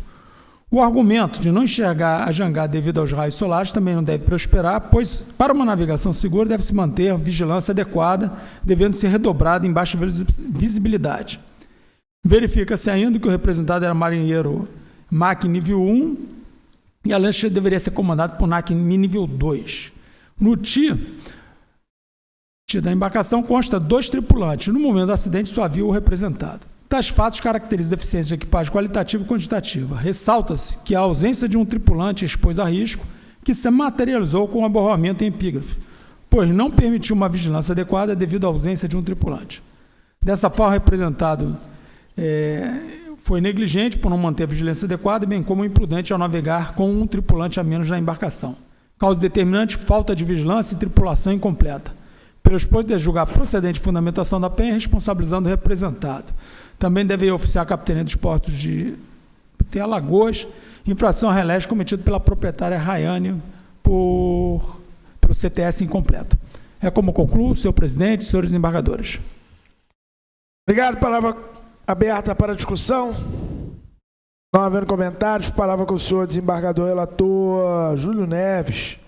O argumento de não enxergar a jangada devido aos raios solares também não deve prosperar, pois, para uma navegação segura, deve-se manter vigilância adequada, devendo ser redobrada em baixa visibilidade. Verifica-se ainda que o representado era marinheiro MAC nível 1 e a lancha deveria ser comandada por MAC nível 2. No TI da embarcação consta 2 tripulantes. No momento do acidente, só havia o representado. Tais fatos caracterizam deficiência de equipagem qualitativa e quantitativa. Ressalta-se que a ausência de um tripulante expôs a risco que se materializou com o aborramento em epígrafe, pois não permitiu uma vigilância adequada devido à ausência de um tripulante. Dessa forma, o representado foi negligente por não manter a vigilância adequada, bem como imprudente ao navegar com um tripulante a menos na embarcação. Causa determinante, falta de vigilância e tripulação incompleta. Pelos poderes julgar procedente fundamentação da penha, responsabilizando o representado. Também deve oficiar a capitania dos portos de Alagoas, infração a relés cometida pela proprietária Rayane pelo CTS incompleto. É como concluo, senhor presidente, senhores embargadores. Obrigado. Palavra aberta para discussão. Não havendo comentários, palavra com o senhor desembargador relator Júlio Neves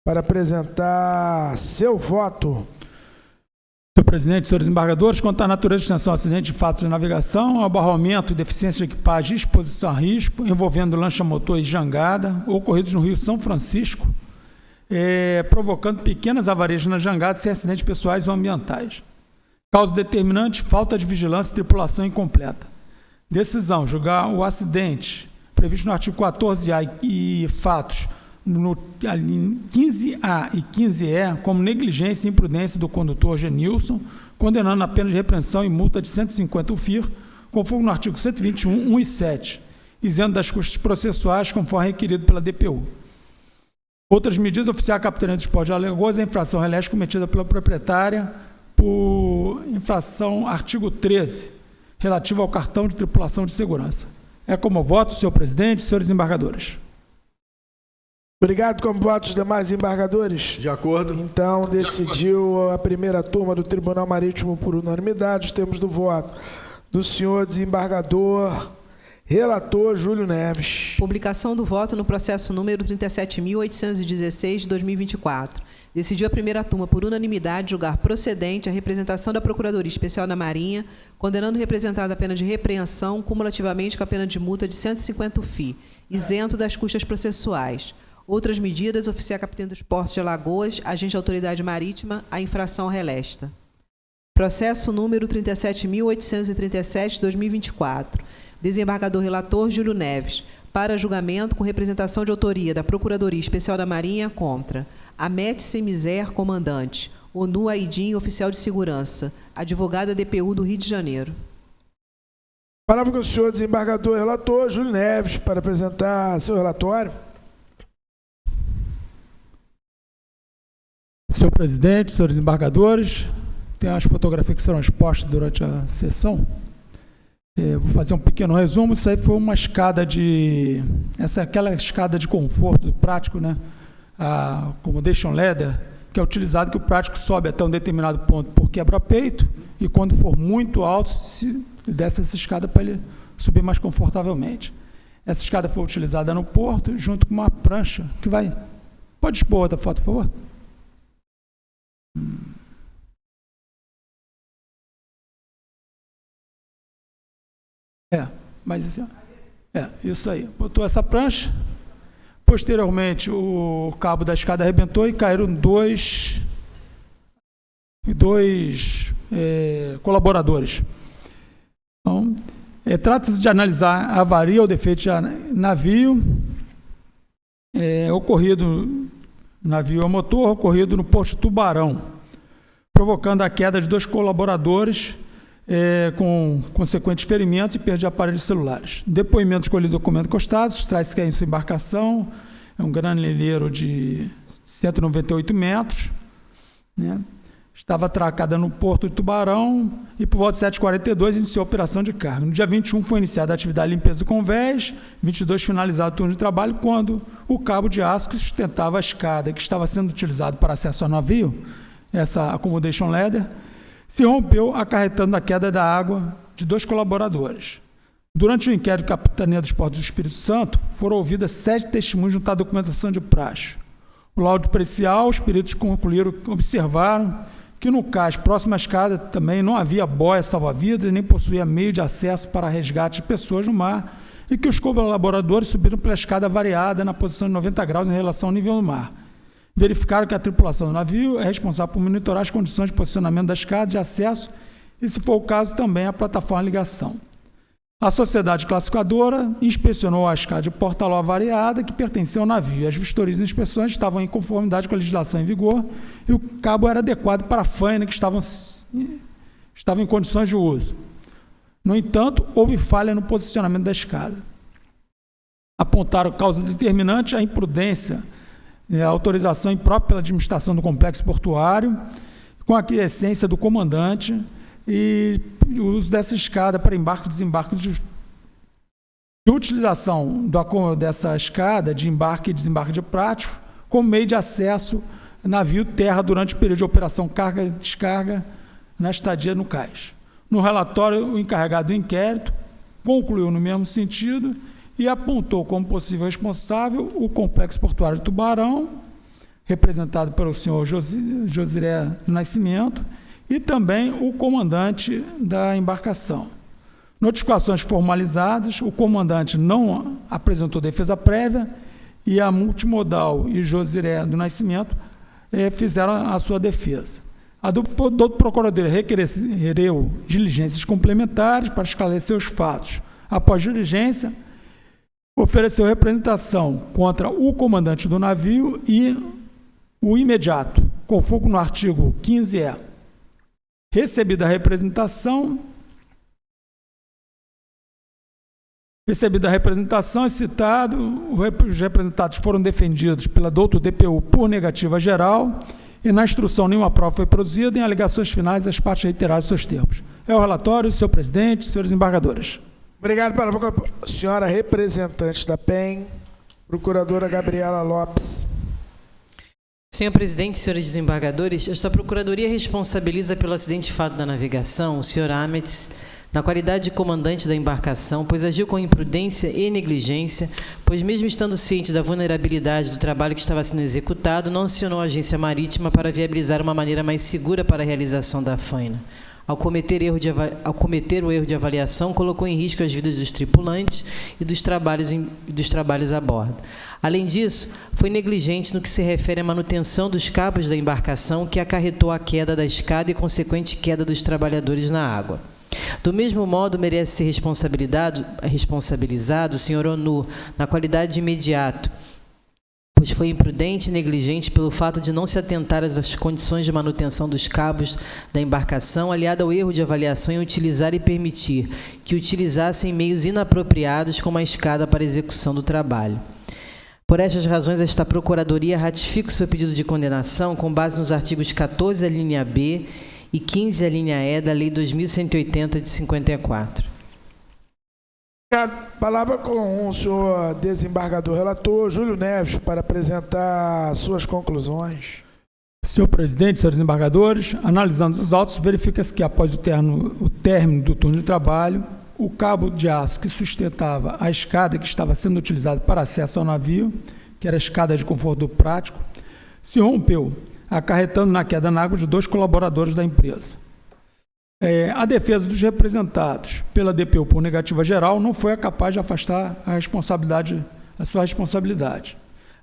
para apresentar seu voto. Senhor presidente, senhores embargadores, quanto à natureza de extensão, acidente de fatos de navegação, abarroamento, deficiência de equipagem e exposição a risco, envolvendo lancha motor e jangada, ocorridos no Rio São Francisco, provocando pequenas avarias na jangada sem acidentes pessoais ou ambientais. Causa determinante, falta de vigilância e tripulação incompleta. Decisão, julgar o acidente previsto no artigo 14A e fatos no 15A e 15E como negligência e imprudência do condutor Genilson, condenando a pena de repreensão e multa de 150 UFIR, conforme no artigo 121, 1 e 7, isento das custas processuais, conforme requerido pela DPU. Outras medidas, oficiar a capitania dos portos de Alagoas a infração relés cometida pela proprietária por infração artigo 13, relativo ao cartão de tripulação de segurança. É como voto, senhor presidente, senhores embargadores. Obrigado. Como votos dos demais embargadores? De acordo. Então, decidiu a primeira turma do Tribunal Marítimo por unanimidade. Os termos do voto do senhor desembargador relator Júlio Neves. Publicação do voto no processo número 37.816 de 2024. Decidiu a primeira turma por unanimidade julgar procedente a representação da Procuradoria Especial da Marinha, condenando o representado a pena de repreensão cumulativamente com a pena de multa de 150 FI, isento das custas processuais. Outras medidas, oficiar a capitania dos portos de Alagoas, agente da autoridade marítima, a infração relesta. Processo número 37.837 de 2024. Desembargador relator Júlio Neves, para julgamento com representação de autoria da Procuradoria Especial da Marinha contra Amete Semizer, comandante, Onu Aidin, oficial de segurança, advogada DPU do Rio de Janeiro. Palavra com o senhor desembargador relator Júlio Neves para apresentar seu relatório. Senhor presidente, senhores embargadores, tem as fotografias que serão expostas durante a sessão. Vou fazer um pequeno resumo. Isso aí foi uma escada de... aquela escada de conforto prático, né? A accommodation ladder, que é utilizado, que o prático sobe até um determinado ponto por quebra-peito e quando for muito alto, se desce essa escada para ele subir mais confortavelmente. Essa escada foi utilizada no porto junto com uma prancha que vai... Pode expor outra foto, por favor? Mas assim, isso aí. Botou essa prancha. Posteriormente, o cabo da escada arrebentou e caíram dois colaboradores. Então, trata-se de analisar a avaria ou defeito de navio ocorrido navio a motor, ocorrido no Porto de Tubarão, provocando a queda de 2 colaboradores com consequentes ferimentos e perda de aparelhos celulares. Depoimento escolhido documento constados, traz que essa embarcação é um graneleiro de 198 metros, né? Estava atracada no Porto de Tubarão e, por volta de 7h42, iniciou a operação de carga. No dia 21 foi iniciada a atividade de limpeza do convés, 22 finalizado o turno de trabalho, quando o cabo de aço que sustentava a escada que estava sendo utilizado para acesso ao navio, essa accommodation ladder, se rompeu, acarretando a queda da água de 2 colaboradores. Durante o inquérito da Capitania dos Portos do Espírito Santo, foram ouvidas 7 testemunhos junto à documentação de praxe. O laudo pericial, os peritos concluíram, observaram que no cais próximo à escada também não havia boia salva-vidas, nem possuía meio de acesso para resgate de pessoas no mar, e que os colaboradores subiram pela escada variada na posição de 90 graus em relação ao nível do mar. Verificaram que a tripulação do navio é responsável por monitorar as condições de posicionamento da escada de acesso e, se for o caso, também a plataforma de ligação. A sociedade classificadora inspecionou a escada de porta-ló variada que pertencia ao navio. As vistorias e inspeções estavam em conformidade com a legislação em vigor e o cabo era adequado para a faina que estava em condições de uso. No entanto, houve falha no posicionamento da escada. Apontaram causa determinante a imprudência, a autorização imprópria pela administração do complexo portuário, com a aquiescência do comandante e o uso dessa escada para embarque e desembarque de utilização dessa escada de embarque e desembarque de prático como meio de acesso navio-terra durante o período de operação carga e descarga na estadia no cais. No relatório, o encarregado do inquérito concluiu no mesmo sentido e apontou como possível responsável o Complexo Portuário de Tubarão, representado pelo senhor Josiré do Nascimento, e também o comandante da embarcação. Notificações formalizadas, o comandante não apresentou defesa prévia e a Multimodal e Josiré do Nascimento fizeram a sua defesa. A do Procurador requereu diligências complementares para esclarecer os fatos. Após diligência, ofereceu representação contra o comandante do navio e o imediato, com foco no artigo 15E. Recebida a representação e citado, os representados foram defendidos pela doutor DPU por negativa geral e na instrução nenhuma prova foi produzida. Em alegações finais, as partes reiteraram seus termos. É o relatório, senhor presidente, senhores embargadores. Obrigado pela senhora representante da PEN, procuradora Gabriela Lopes. Senhor presidente, senhores desembargadores, esta procuradoria responsabiliza pelo acidente de fato da navegação o senhor Ametz, na qualidade de comandante da embarcação, pois agiu com imprudência e negligência, pois mesmo estando ciente da vulnerabilidade do trabalho que estava sendo executado, não acionou a agência marítima para viabilizar uma maneira mais segura para a realização da faina. Ao cometer o erro de avaliação, colocou em risco as vidas dos tripulantes e dos trabalhos a bordo. Além disso, foi negligente no que se refere à manutenção dos cabos da embarcação, que acarretou a queda da escada e consequente queda dos trabalhadores na água. Do mesmo modo, merece ser responsabilizado o senhor ONU, na qualidade de imediato, pois foi imprudente e negligente pelo fato de não se atentar às condições de manutenção dos cabos da embarcação, aliado ao erro de avaliação em utilizar e permitir que utilizassem meios inapropriados como a escada para execução do trabalho. Por estas razões, esta Procuradoria ratifica o seu pedido de condenação com base nos artigos 14, a linha B, e 15, a linha E, da Lei 2.180, de 54. Palavra com o senhor desembargador relator, Júlio Neves, para apresentar suas conclusões. Senhor presidente, senhores desembargadores, analisando os autos, verifica-se que após o término do turno de trabalho, o cabo de aço que sustentava a escada que estava sendo utilizada para acesso ao navio, que era a escada de conforto prático, se rompeu, acarretando na queda na água de 2 colaboradores da empresa. A defesa dos representados pela DPU por negativa geral não foi capaz de afastar a sua responsabilidade.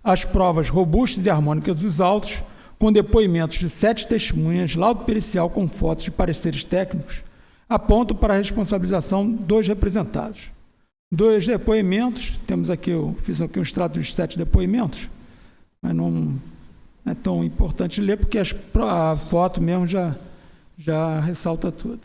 As provas robustas e harmônicas dos autos, com depoimentos de 7 testemunhas, laudo pericial com fotos de pareceres técnicos, apontam para a responsabilização dos representados. 2 depoimentos, fiz aqui um extrato dos 7 depoimentos, mas não não é tão importante ler, porque a foto mesmo já ressalta tudo.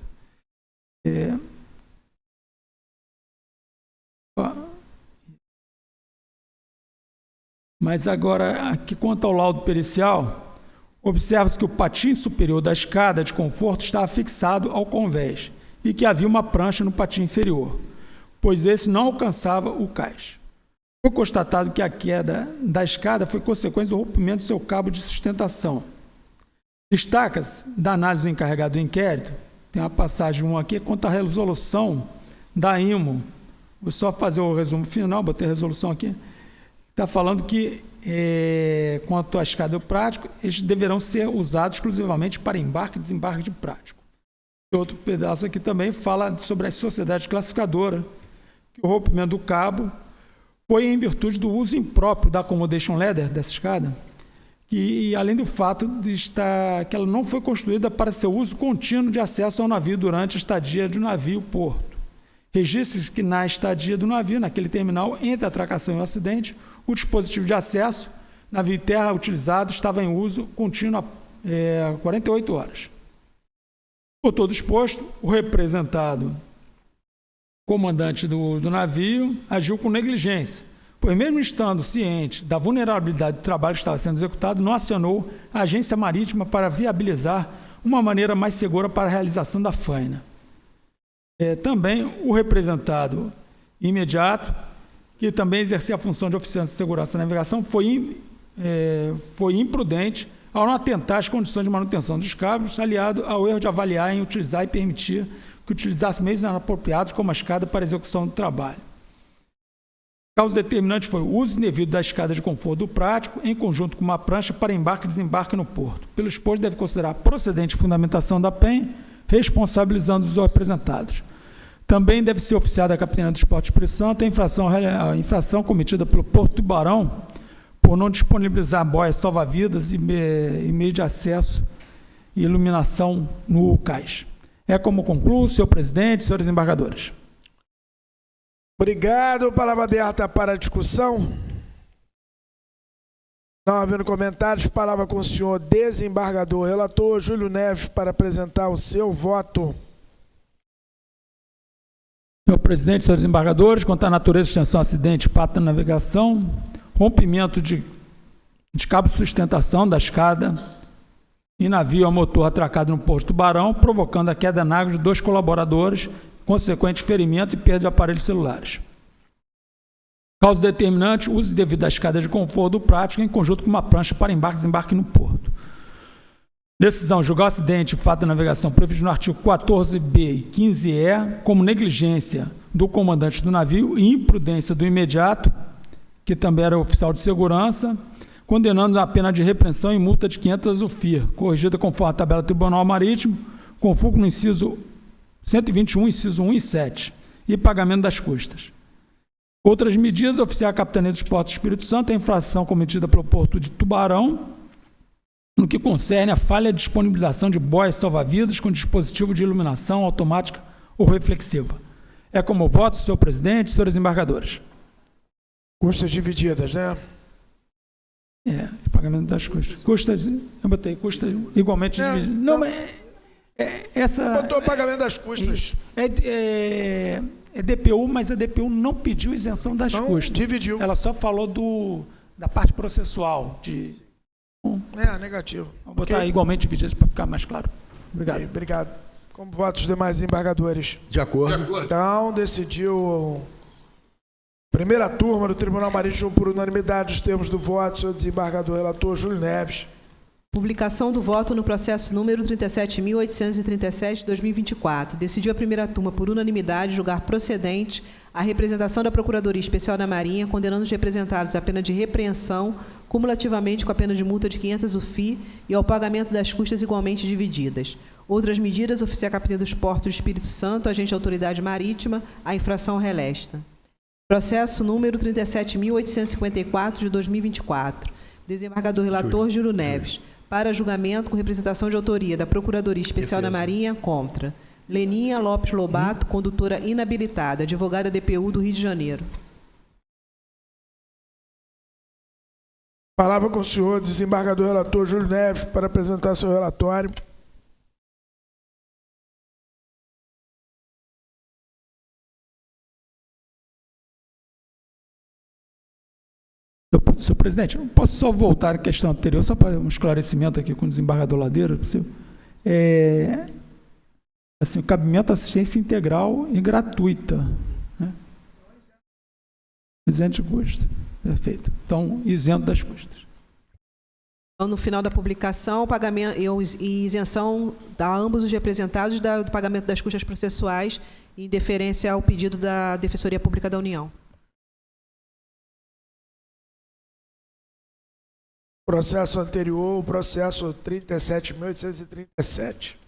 Mas agora, aqui quanto ao laudo pericial, observa-se que o patim superior da escada de conforto estava fixado ao convés e que havia uma prancha no patim inferior, pois esse não alcançava o cais. Foi constatado que a queda da escada foi consequência do rompimento do seu cabo de sustentação. Destaca-se, da análise do encarregado do inquérito, tem uma passagem 1 aqui, quanto à resolução da IMO. Vou só fazer o resumo final, botei a resolução aqui. Está falando que, quanto à escada e o prático, eles deverão ser usados exclusivamente para embarque e desembarque de prático. E outro pedaço aqui também fala sobre as sociedades classificadoras, que o rompimento do cabo foi em virtude do uso impróprio da accommodation ladder, dessa escada, e além do fato que ela não foi construída para seu uso contínuo de acesso ao navio durante a estadia do navio-porto. Registra-se que na estadia do navio, naquele terminal, entre a atracação e o acidente, o dispositivo de acesso, navio e terra utilizado, estava em uso contínuo há 48 horas. Por todo exposto, o representado comandante do navio agiu com negligência, pois mesmo estando ciente da vulnerabilidade do trabalho que estava sendo executado, não acionou a agência marítima para viabilizar uma maneira mais segura para a realização da faina. Também o representado imediato, que também exercia a função de oficial de segurança da navegação, foi imprudente ao não atentar às condições de manutenção dos cabos, aliado ao erro de avaliar em utilizar e permitir que utilizasse meios inapropriados como a escada para execução do trabalho. A causa determinante foi o uso indevido da escada de conforto do prático, em conjunto com uma prancha para embarque e desembarque no porto. Pelo exposto, deve considerar procedente fundamentação da PEN, responsabilizando os representados. Também deve ser oficiada a Capitania dos Portos do Espírito Santo a infração cometida pelo Porto Tubarão por não disponibilizar boias salva-vidas e meio de acesso e iluminação no cais. É como concluo, senhor presidente, senhores embargadores. Obrigado. Palavra aberta para a discussão. Não havendo comentários, palavra com o senhor desembargador relator Júlio Neves para apresentar o seu voto. Senhor presidente, senhores embargadores, quanto à natureza, extensão, acidente, fato da navegação, rompimento de cabo de sustentação da escada e navio a motor atracado no Porto Tubarão, provocando a queda na água de 2 colaboradores, consequente ferimento e perda de aparelhos celulares. Causa determinante, uso indevido da escada de conforto do prático em conjunto com uma prancha para embarque e desembarque no porto. Decisão, julgar o acidente e fato da navegação previsto no artigo 14b e 15e como negligência do comandante do navio e imprudência do imediato, que também era oficial de segurança, condenando a pena de repreensão e multa de 500 UFIR, corrigida conforme a tabela do Tribunal Marítimo, com foco no inciso 121, inciso 1 e 7, e pagamento das custas. Outras medidas, oficiar a Capitania dos Portos do Espírito Santo a infração cometida pelo Porto de Tubarão, no que concerne a falha de disponibilização de boias salva-vidas com dispositivo de iluminação automática ou reflexiva. É como voto, senhor presidente, senhores embargadores. Custas divididas, né? Pagamento das custas. Custas, eu botei custas igualmente divididas. Não, essa... Botou pagamento das custas. É DPU, mas a DPU não pediu isenção das custas. Dividiu. Ela só falou da parte processual. Negativo. Vou botar igualmente divididas para ficar mais claro. Obrigado. Okay, obrigado. Como votos dos demais embargadores? De acordo. De acordo. Então, decidiu primeira turma do Tribunal Marítimo por unanimidade os termos do voto, senhor desembargador relator Júlio Neves. Publicação do voto no processo número 37.837/2024. Decidiu a primeira turma, por unanimidade, julgar procedente a representação da Procuradoria Especial da Marinha, condenando os representados à pena de repreensão, cumulativamente com a pena de multa de 500 UFI e ao pagamento das custas igualmente divididas. Outras medidas, oficiar a Capitania dos Portos do Espírito Santo, agente de autoridade marítima, a infração relesta. Processo número 37.854/2024. Desembargador relator Júlio Neves. Para julgamento com representação de autoria da Procuradoria Especial da Marinha contra Leninha Lopes Lobato, condutora inabilitada, advogada DPU do Rio de Janeiro. Palavra com o senhor, desembargador relator Júlio Neves, para apresentar seu relatório. Senhor presidente, eu posso só voltar à questão anterior, só para um esclarecimento aqui com o desembargador Ladeira, assim, o cabimento à assistência integral e gratuita, né? Isento de custo. Perfeito. Então, isento das custas. Então, no final da publicação, pagamento e isenção a ambos os representados do pagamento das custas processuais em deferência ao pedido da Defensoria Pública da União. Processo anterior, o processo 37.837.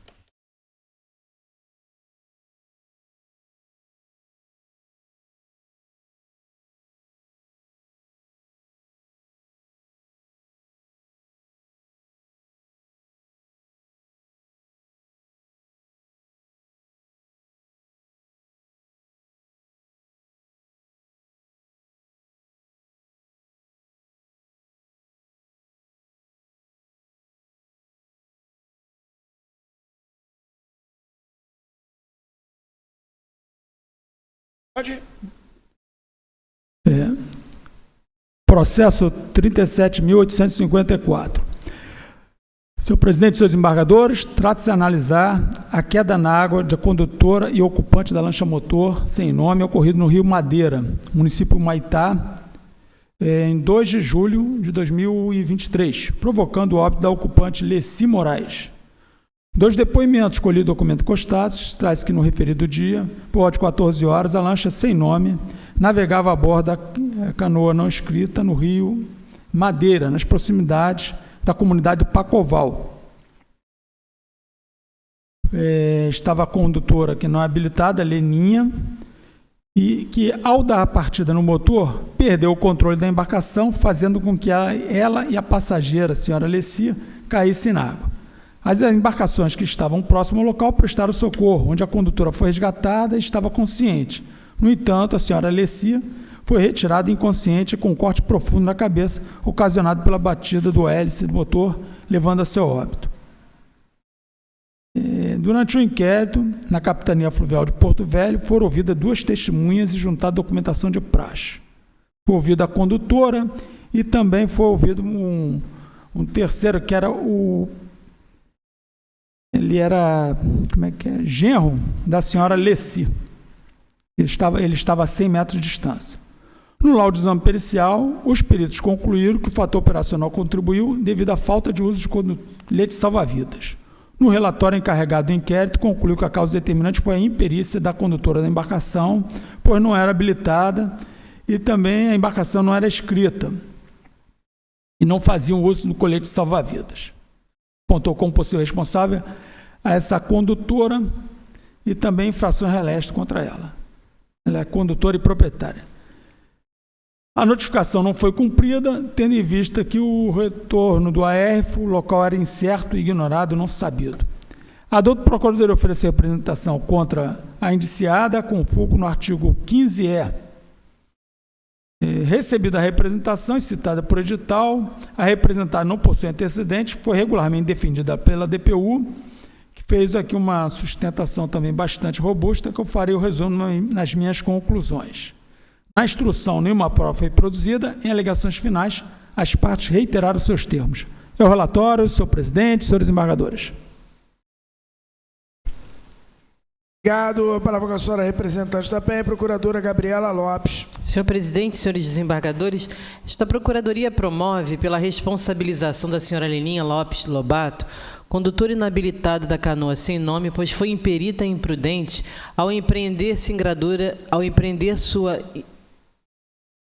Pode. Processo 37.854. Senhor presidente e senhores embargadores, trata-se de analisar a queda na água da condutora e ocupante da lancha motor sem nome ocorrido no Rio Madeira, município Humaitá, em 2 de julho de 2023, provocando o óbito da ocupante Leci Moraes. 2 depoimentos colhidos do documento constados, traz que no referido dia, por volta de 14 horas, a lancha sem nome navegava a bordo da canoa não escrita no Rio Madeira, nas proximidades da comunidade do Pacoval. Estava a condutora que não é habilitada, Leninha, e que, ao dar a partida no motor, perdeu o controle da embarcação, fazendo com que ela e a passageira, a senhora Leci, caíssem na água. As embarcações que estavam próximas ao local prestaram socorro, onde a condutora foi resgatada e estava consciente. No entanto, a senhora Leci foi retirada inconsciente com um corte profundo na cabeça, ocasionado pela batida do hélice do motor, levando a seu óbito. Durante o inquérito, na Capitania Fluvial de Porto Velho, foram ouvidas 2 testemunhas e juntada documentação de praxe. Foi ouvida a condutora e também foi ouvido um terceiro, que era ele era, genro da senhora Leci. Ele estava a 100 metros de distância. No laudo de exame pericial, os peritos concluíram que o fator operacional contribuiu devido à falta de uso de colete salva-vidas. No relatório encarregado do inquérito, concluiu que a causa determinante foi a imperícia da condutora da embarcação, pois não era habilitada e também a embarcação não era escrita e não fazia uso do colete salva-vidas. Apontou como possível responsável a essa condutora e também infrações relestes contra ela. Ela é condutora e proprietária. A notificação não foi cumprida, tendo em vista que o retorno do AR, o local era incerto, ignorado e não sabido. A doutora Procuradora ofereceu representação contra a indiciada com foco no artigo 15E. Recebida a representação e citada por edital, a representada não possui antecedentes, foi regularmente defendida pela DPU, que fez aqui uma sustentação também bastante robusta, que eu farei o resumo nas minhas conclusões. Na instrução, nenhuma prova foi produzida. Em alegações finais, as partes reiteraram seus termos. É o relatório, senhor presidente, senhores embargadores. Obrigado. A palavra com a senhora representante da PEN, procuradora Gabriela Lopes. Senhor presidente, senhores desembargadores, esta procuradoria promove, pela responsabilização da senhora Leninha Lopes Lobato, condutora inabilitada da canoa sem nome, pois foi imperita e imprudente ao empreender sua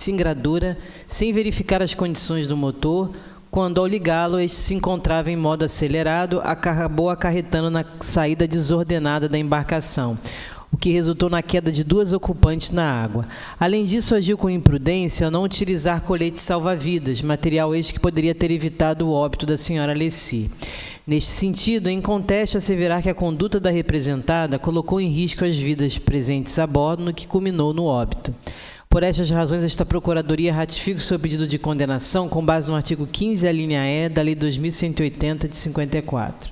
singradura sem verificar as condições do motor, quando, ao ligá-lo, este se encontrava em modo acelerado, acabou acarretando na saída desordenada da embarcação, o que resultou na queda de 2 ocupantes na água. Além disso, agiu com imprudência ao não utilizar colete salva-vidas, material este que poderia ter evitado o óbito da senhora Leci. Neste sentido, inconteste asseverar que a conduta da representada colocou em risco as vidas presentes a bordo, no que culminou no óbito. Por estas razões, esta Procuradoria ratifica o seu pedido de condenação com base no artigo 15, a linha E, da Lei 2.180, de 54.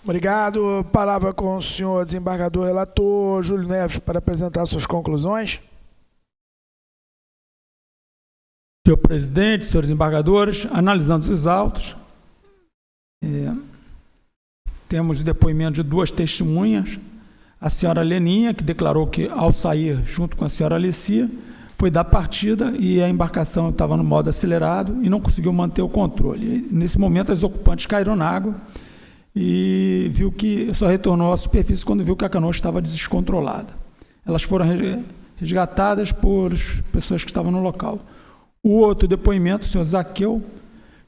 Obrigado. Palavra com o senhor desembargador relator Júlio Neves para apresentar suas conclusões. Senhor presidente, senhores desembargadores, analisando os autos, temos o depoimento de duas testemunhas. A senhora Leninha, que declarou que, ao sair junto com a senhora Alessia, foi dar partida e a embarcação estava no modo acelerado e não conseguiu manter o controle. Nesse momento, as ocupantes caíram na água e viu que só retornou à superfície quando viu que a canoa estava descontrolada. Elas foram resgatadas por pessoas que estavam no local. O outro depoimento, o senhor Zaqueu,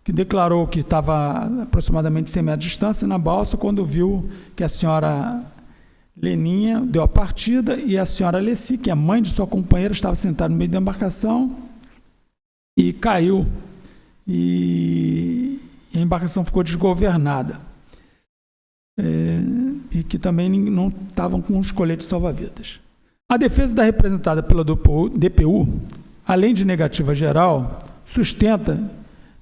que declarou que estava a aproximadamente 100 metros de distância na balsa, quando viu que a senhora Leninha deu a partida e a senhora Alessi, que é a mãe de sua companheira, estava sentada no meio da embarcação e caiu. E a embarcação ficou desgovernada. E que também não estavam com os coletes salva-vidas. A defesa da representada pela DPU, além de negativa geral, sustenta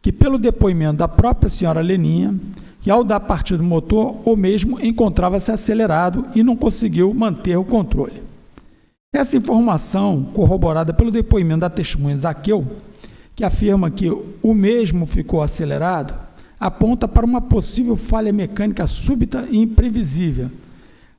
que, pelo depoimento da própria senhora Leninha, que ao dar partida do motor, ou mesmo encontrava-se acelerado e não conseguiu manter o controle. Essa informação, corroborada pelo depoimento da testemunha Zaqueu, que afirma que o mesmo ficou acelerado, aponta para uma possível falha mecânica súbita e imprevisível.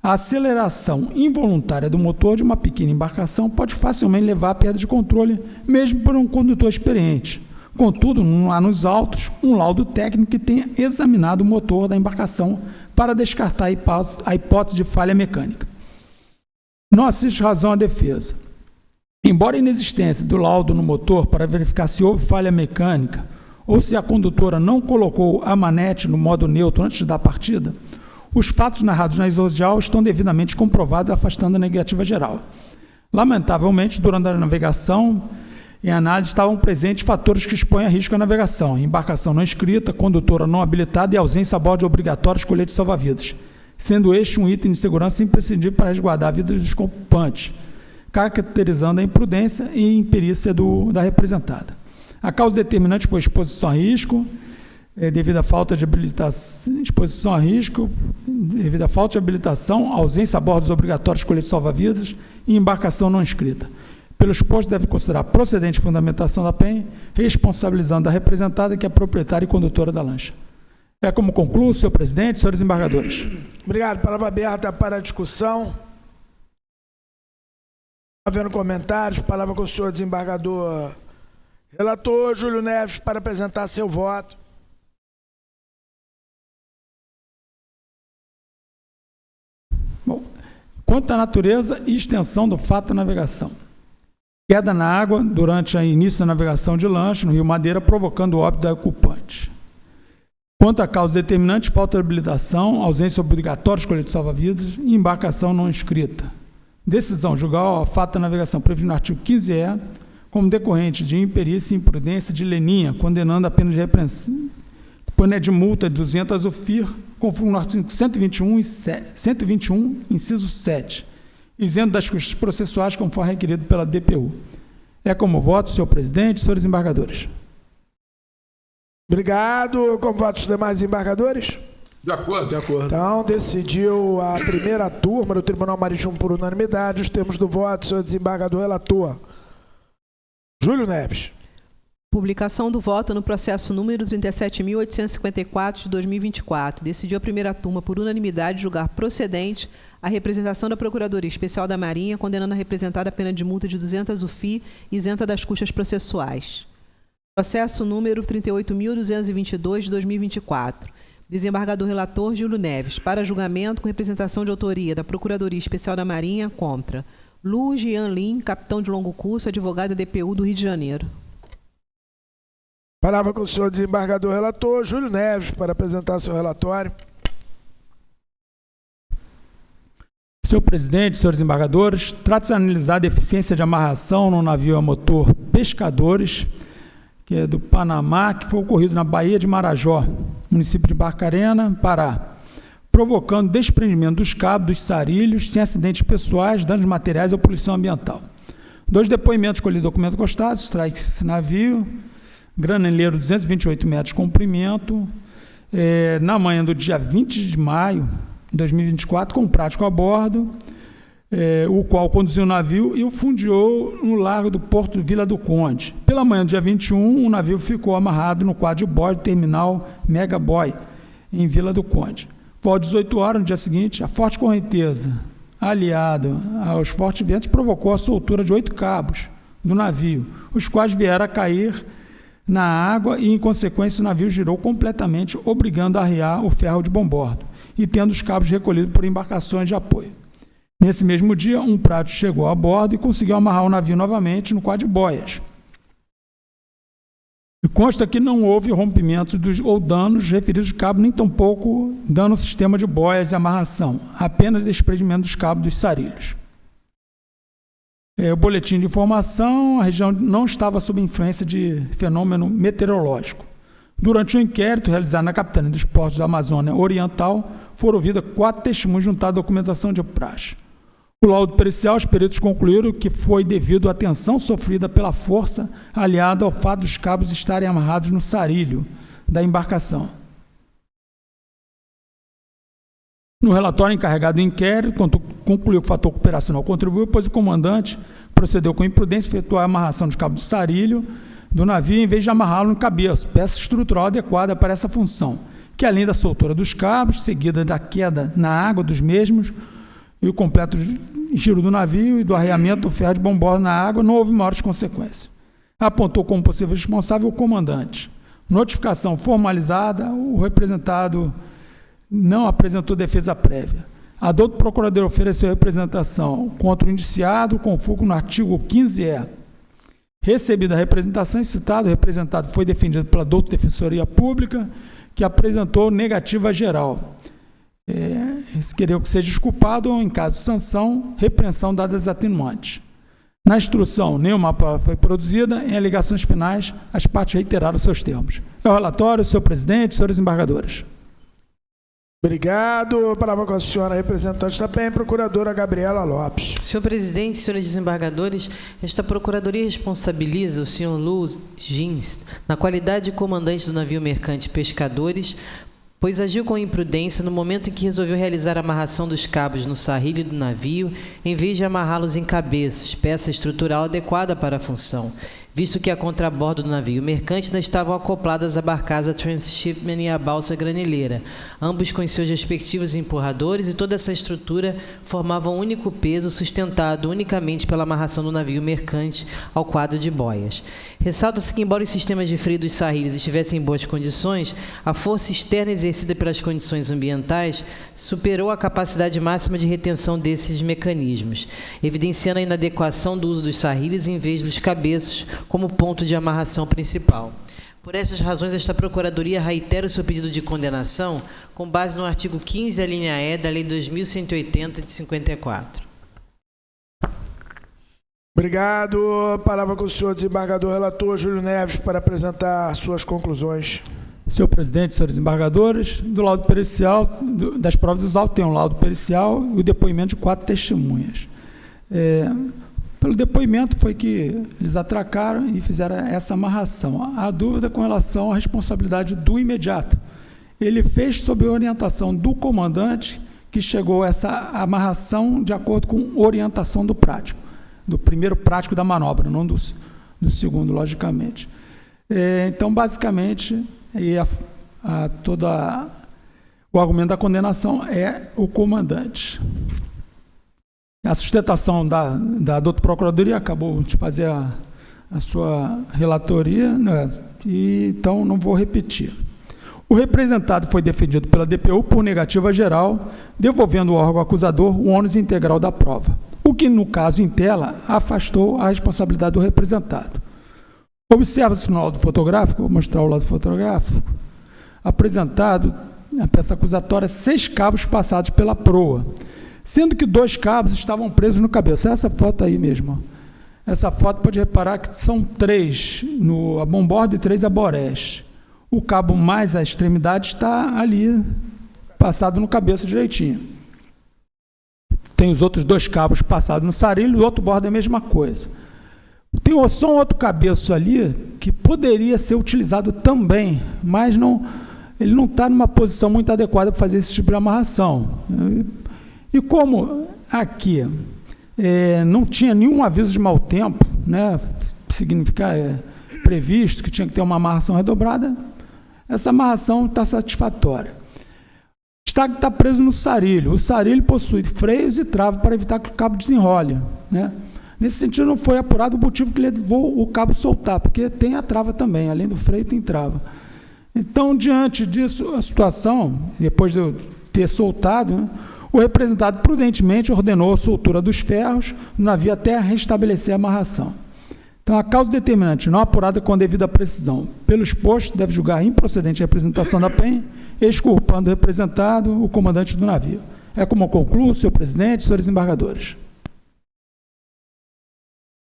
A aceleração involuntária do motor de uma pequena embarcação pode facilmente levar à perda de controle, mesmo por um condutor experiente. Contudo, não há nos autos um laudo técnico que tenha examinado o motor da embarcação para descartar a hipótese de falha mecânica. Não assiste razão à defesa. Embora a inexistência do laudo no motor para verificar se houve falha mecânica ou se a condutora não colocou a manete no modo neutro antes da partida, os fatos narrados na exordial estão devidamente comprovados, afastando a negativa geral. Lamentavelmente, durante a navegação, em análise estavam presentes fatores que expõem a risco à navegação: embarcação não inscrita, condutora não habilitada e ausência a bordo de obrigatórios coletes salva-vidas, sendo este um item de segurança imprescindível para resguardar a vida dos ocupantes, caracterizando a imprudência e imperícia da representada. A causa determinante foi exposição a risco, devido à falta de habilitação, devido à falta de habilitação, ausência a bordo dos obrigatórios coletes salva-vidas e embarcação não inscrita. Pelo exposto, deve considerar procedente fundamentação da PEN, responsabilizando a representada, que é a proprietária e condutora da lancha. É como concluo, senhor presidente, senhores embargadores. Obrigado. Palavra aberta para a discussão. Havendo comentários, palavra com o senhor desembargador relator Júlio Neves para apresentar seu voto. Bom, quanto à natureza e extensão do fato da navegação. Queda na água durante o início da navegação de lancha no Rio Madeira, provocando o óbito da ocupante. Quanto à causa determinante, falta de habilitação, ausência obrigatória de colete salva-vidas e embarcação não inscrita. Decisão julgar o fato da navegação previsto no artigo 15E como decorrente de imperícia e imprudência de Leninha, condenando a pena de repreensão, pena de multa de 200 UFIR, conforme no artigo 121, inciso 7, isento das custas processuais, conforme requerido pela DPU. É como voto, senhor presidente, senhores embargadores. Obrigado. Como voto os demais embargadores? De acordo. De acordo. Então, decidiu a primeira turma do Tribunal Marítimo por unanimidade. Os termos do voto, senhor desembargador relator Júlio Neves. Publicação do voto no processo número 37.854 de 2024. Decidiu a primeira turma por unanimidade julgar procedente a representação da Procuradoria Especial da Marinha, condenando a representada a pena de multa de 200 UFI, isenta das custas processuais. Processo número 38.222 de 2024. Desembargador relator Júlio Neves, para julgamento com representação de autoria da Procuradoria Especial da Marinha contra Lu Jian Lin, capitão de longo curso, advogado da DPU do Rio de Janeiro. Palavra com o senhor desembargador relator Júlio Neves para apresentar seu relatório. Senhor presidente, senhores embargadores, trata-se de analisar a deficiência de amarração no navio a motor Pescadores, que é do Panamá, que foi ocorrido na Baía de Marajó, município de Barcarena, Pará, provocando desprendimento dos cabos, dos sarilhos, sem acidentes pessoais, danos materiais ou poluição ambiental. 2 depoimentos colhidos documento constado, extrai esse navio, granileiro 228 metros de comprimento, na manhã do dia 20 de maio de 2024, com um prático a bordo, o qual conduziu o navio e o fundiou no largo do porto de Vila do Conde. Pela manhã do dia 21, o navio ficou amarrado no quadro de bordo do terminal Mega Boy, em Vila do Conde. Por 18 horas, no dia seguinte, a forte correnteza, aliada aos fortes ventos, provocou a soltura de 8 cabos do navio, os quais vieram a cair na água e, em consequência, o navio girou completamente, obrigando a arriar o ferro de bombordo e tendo os cabos recolhidos por embarcações de apoio. Nesse mesmo dia, um prático chegou a bordo e conseguiu amarrar o navio novamente no quadro de boias. E consta que não houve rompimentos ou danos referidos de cabo, nem tampouco dano ao sistema de boias e amarração, apenas desprendimento dos cabos dos sarilhos. O boletim de informação: a região não estava sob influência de fenômeno meteorológico. Durante o inquérito realizado na Capitania dos Portos da Amazônia Oriental, foram ouvidas 4 testemunhos junto à documentação de praxe. O laudo pericial, os peritos concluíram que foi devido à tensão sofrida pela força, aliada ao fato dos cabos estarem amarrados no sarilho da embarcação. No relatório encarregado do inquérito, concluiu que o fator operacional contribuiu, pois o comandante procedeu com imprudência a efetuar a amarração dos cabos de sarilho do navio, em vez de amarrá-lo no cabeço, peça estrutural adequada para essa função, que além da soltura dos cabos, seguida da queda na água dos mesmos, e o completo giro do navio e do arreamento do ferro de bombordo na água, não houve maiores consequências. Apontou como possível responsável o comandante. Notificação formalizada, o representado não apresentou defesa prévia. A douto procurador ofereceu representação contra o indiciado, com foco no artigo 15E. Recebida a representação e citado, o representado foi defendido pela douto Defensoria Pública, que apresentou negativa geral. Queria que seja desculpado ou, em caso de sanção, repreensão dadas atenuantes. Na instrução, nenhuma prova foi produzida. Em alegações finais, as partes reiteraram seus termos. É o relatório, senhor presidente, senhores embargadores. Obrigado. A palavra com a senhora representante também, procuradora Gabriela Lopes. Senhor presidente, senhores desembargadores, esta procuradoria responsabiliza o senhor Luz Gins, na qualidade de comandante do navio mercante Pescadores, pois agiu com imprudência no momento em que resolveu realizar a amarração dos cabos no sarilho do navio, em vez de amarrá-los em cabeças, peça estrutural adequada para a função, visto que a contrabordo do navio mercante não estavam acopladas a barcaça Transshipment e a balsa granileira, ambos com seus respectivos empurradores, e toda essa estrutura formava um único peso sustentado unicamente pela amarração do navio mercante ao quadro de boias. Ressalta-se que, embora os sistemas de freio dos sarilhos estivessem em boas condições, a força externa exercida pelas condições ambientais superou a capacidade máxima de retenção desses mecanismos, evidenciando a inadequação do uso dos sarilhos em vez dos cabeços como ponto de amarração principal. Por essas razões, esta Procuradoria reitera o seu pedido de condenação com base no artigo 15, a linha E da Lei 2180 de 54. Obrigado. Palavra com o senhor desembargador relator Júlio Neves para apresentar suas conclusões. Senhor presidente, senhores embargadores, do laudo pericial, das provas dos autos, tem um laudo pericial e o depoimento de 4 testemunhas. Pelo depoimento foi que eles atracaram e fizeram essa amarração. Há dúvida com relação à responsabilidade do imediato. Ele fez sob orientação do comandante, que chegou a essa amarração de acordo com orientação do prático, do primeiro prático da manobra, não do segundo, logicamente. Então, basicamente, o argumento da condenação é o comandante. A sustentação da doutora Procuradoria acabou de fazer a sua relatoria, né? Então não vou repetir. O representado foi defendido pela DPU por negativa geral, devolvendo ao órgão acusador o ônus integral da prova, o que, no caso em tela, afastou a responsabilidade do representado. Observa-se no laudo fotográfico, vou mostrar o laudo fotográfico, apresentado na peça acusatória 6 cabos passados pela proa, sendo que 2 cabos estavam presos no cabeço. Essa foto aí mesmo. Essa foto pode reparar que são 3 a bombordo e 3 a boreste. O cabo mais à extremidade está ali passado no cabeço direitinho. Tem os outros 2 cabos passados no sarilho e o outro bordo é a mesma coisa. Tem só um outro cabeço ali que poderia ser utilizado também, mas ele não está numa posição muito adequada para fazer esse tipo de amarração. E como aqui não tinha nenhum aviso de mau tempo, né, significar previsto que tinha que ter uma amarração redobrada, essa amarração está satisfatória. O estaque está preso no sarilho. O sarilho possui freios e trava para evitar que o cabo desenrole, né? Nesse sentido, não foi apurado o motivo que levou o cabo soltar, porque tem a trava também, além do freio tem trava. Então, diante disso, a situação, depois de eu ter soltado, né, o representado prudentemente ordenou a soltura dos ferros no navio até restabelecer a amarração. Então, a causa determinante não apurada com devida precisão pelo exposto deve julgar improcedente a representação da PEN, exculpando o representado, o comandante do navio. É como eu concluo, senhor presidente, senhores embargadores.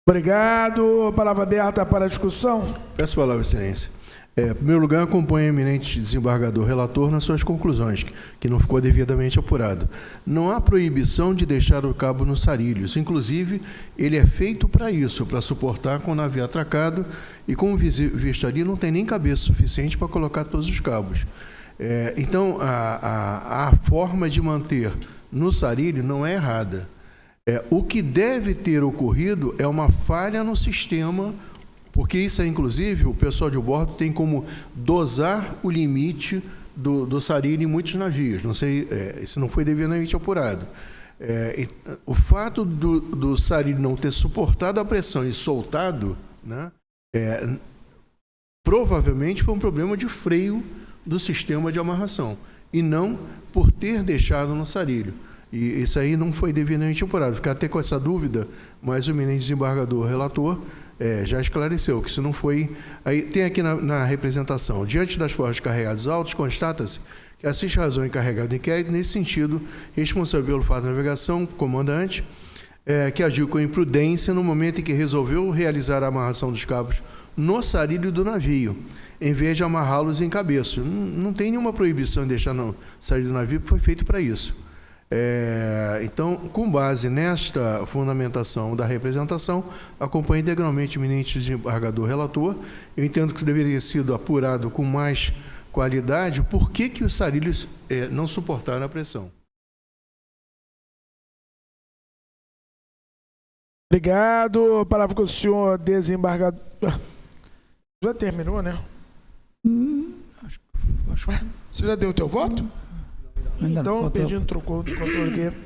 Obrigado. Palavra aberta para a discussão. Peço a palavra, excelência. Em primeiro lugar, acompanho o eminente desembargador relator nas suas conclusões, que não ficou devidamente apurado. Não há proibição de deixar o cabo no sarilho. Isso, inclusive, ele é feito para isso, para suportar com o navio atracado, e como visto ali, não tem nem cabeça suficiente para colocar todos os cabos. Então, a forma de manter no sarilho não é errada. O que deve ter ocorrido é uma falha no sistema, porque isso inclusive, o pessoal de bordo tem como dosar o limite do sarilho em muitos navios. Não sei, isso não foi devidamente apurado. O fato do sarilho não ter suportado a pressão e soltado, né, provavelmente foi um problema de freio do sistema de amarração, e não por ter deixado no sarilho. E isso aí não foi devidamente apurado. Ficar até com essa dúvida, mas o eminente desembargador relator já esclareceu que isso não foi... Aí tem aqui na representação, diante das provas de carregados autos, constata-se que assiste razão encarregado do inquérito, nesse sentido, responsável pelo fato de navegação, comandante, que agiu com imprudência no momento em que resolveu realizar a amarração dos cabos no sarilho do navio, em vez de amarrá-los em cabeço. Não tem nenhuma proibição de deixar no sarilho do navio, porque foi feito para isso. Então, com base nesta fundamentação da representação, acompanho integralmente o eminente desembargador relator. Eu entendo que isso deveria ter sido apurado com mais qualidade, por que os sarilhos não suportaram a pressão. Obrigado. Palavra com o senhor desembargador. Já terminou, né? Acho que... Você já deu o teu voto? Então, pedindo trocou do controle aqui.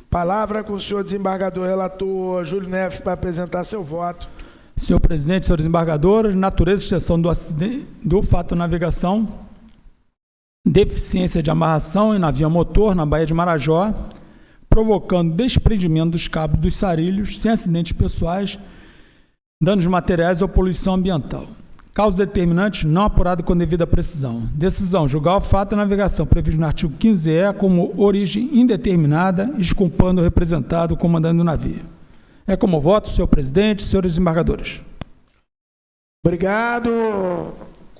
Palavra com o senhor desembargador relator Júlio Neves para apresentar seu voto. Senhor presidente, senhores desembargadores, natureza e extensão do fato de navegação, deficiência de amarração em navio a motor na Baía de Marajó, provocando desprendimento dos cabos dos sarilhos, sem acidentes pessoais, danos materiais ou poluição ambiental. Causa determinante não apurada com devida precisão. Decisão: julgar o fato de navegação previsto no artigo 15E como origem indeterminada, exculpando o representado, o comandante do navio. É como voto, senhor presidente, senhores desembargadores. Obrigado.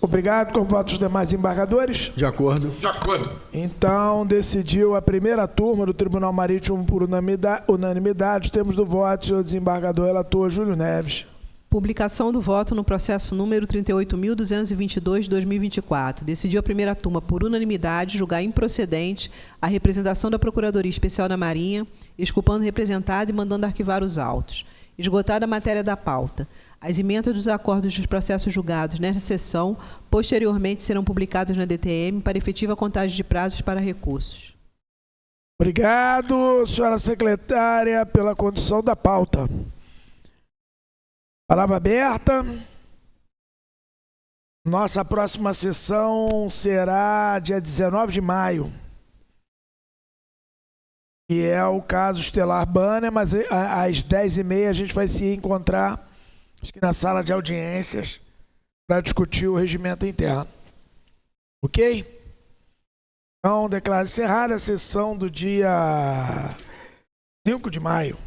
Obrigado. Com votos dos demais embargadores? De acordo. De acordo. Então, decidiu a primeira turma do Tribunal Marítimo por unanimidade. Temos do voto o senhor desembargador relator Júlio Neves. Publicação do voto no processo número 38.222 de 2024. Decidiu a primeira turma, por unanimidade, julgar improcedente a representação da Procuradoria Especial da Marinha, exculpando o representado e mandando arquivar os autos. Esgotada a matéria da pauta. As emendas dos acordos dos processos julgados nesta sessão, posteriormente, serão publicados na DTM para efetiva contagem de prazos para recursos. Obrigado, senhora secretária, pela condução da pauta. Palavra aberta. Nossa próxima sessão será dia 19 de maio. E é o caso Estelar Banner, mas às 10h30 a gente vai se encontrar, acho que na sala de audiências, para discutir o regimento interno. Ok? Então, declaro encerrada a sessão do dia 5 de maio.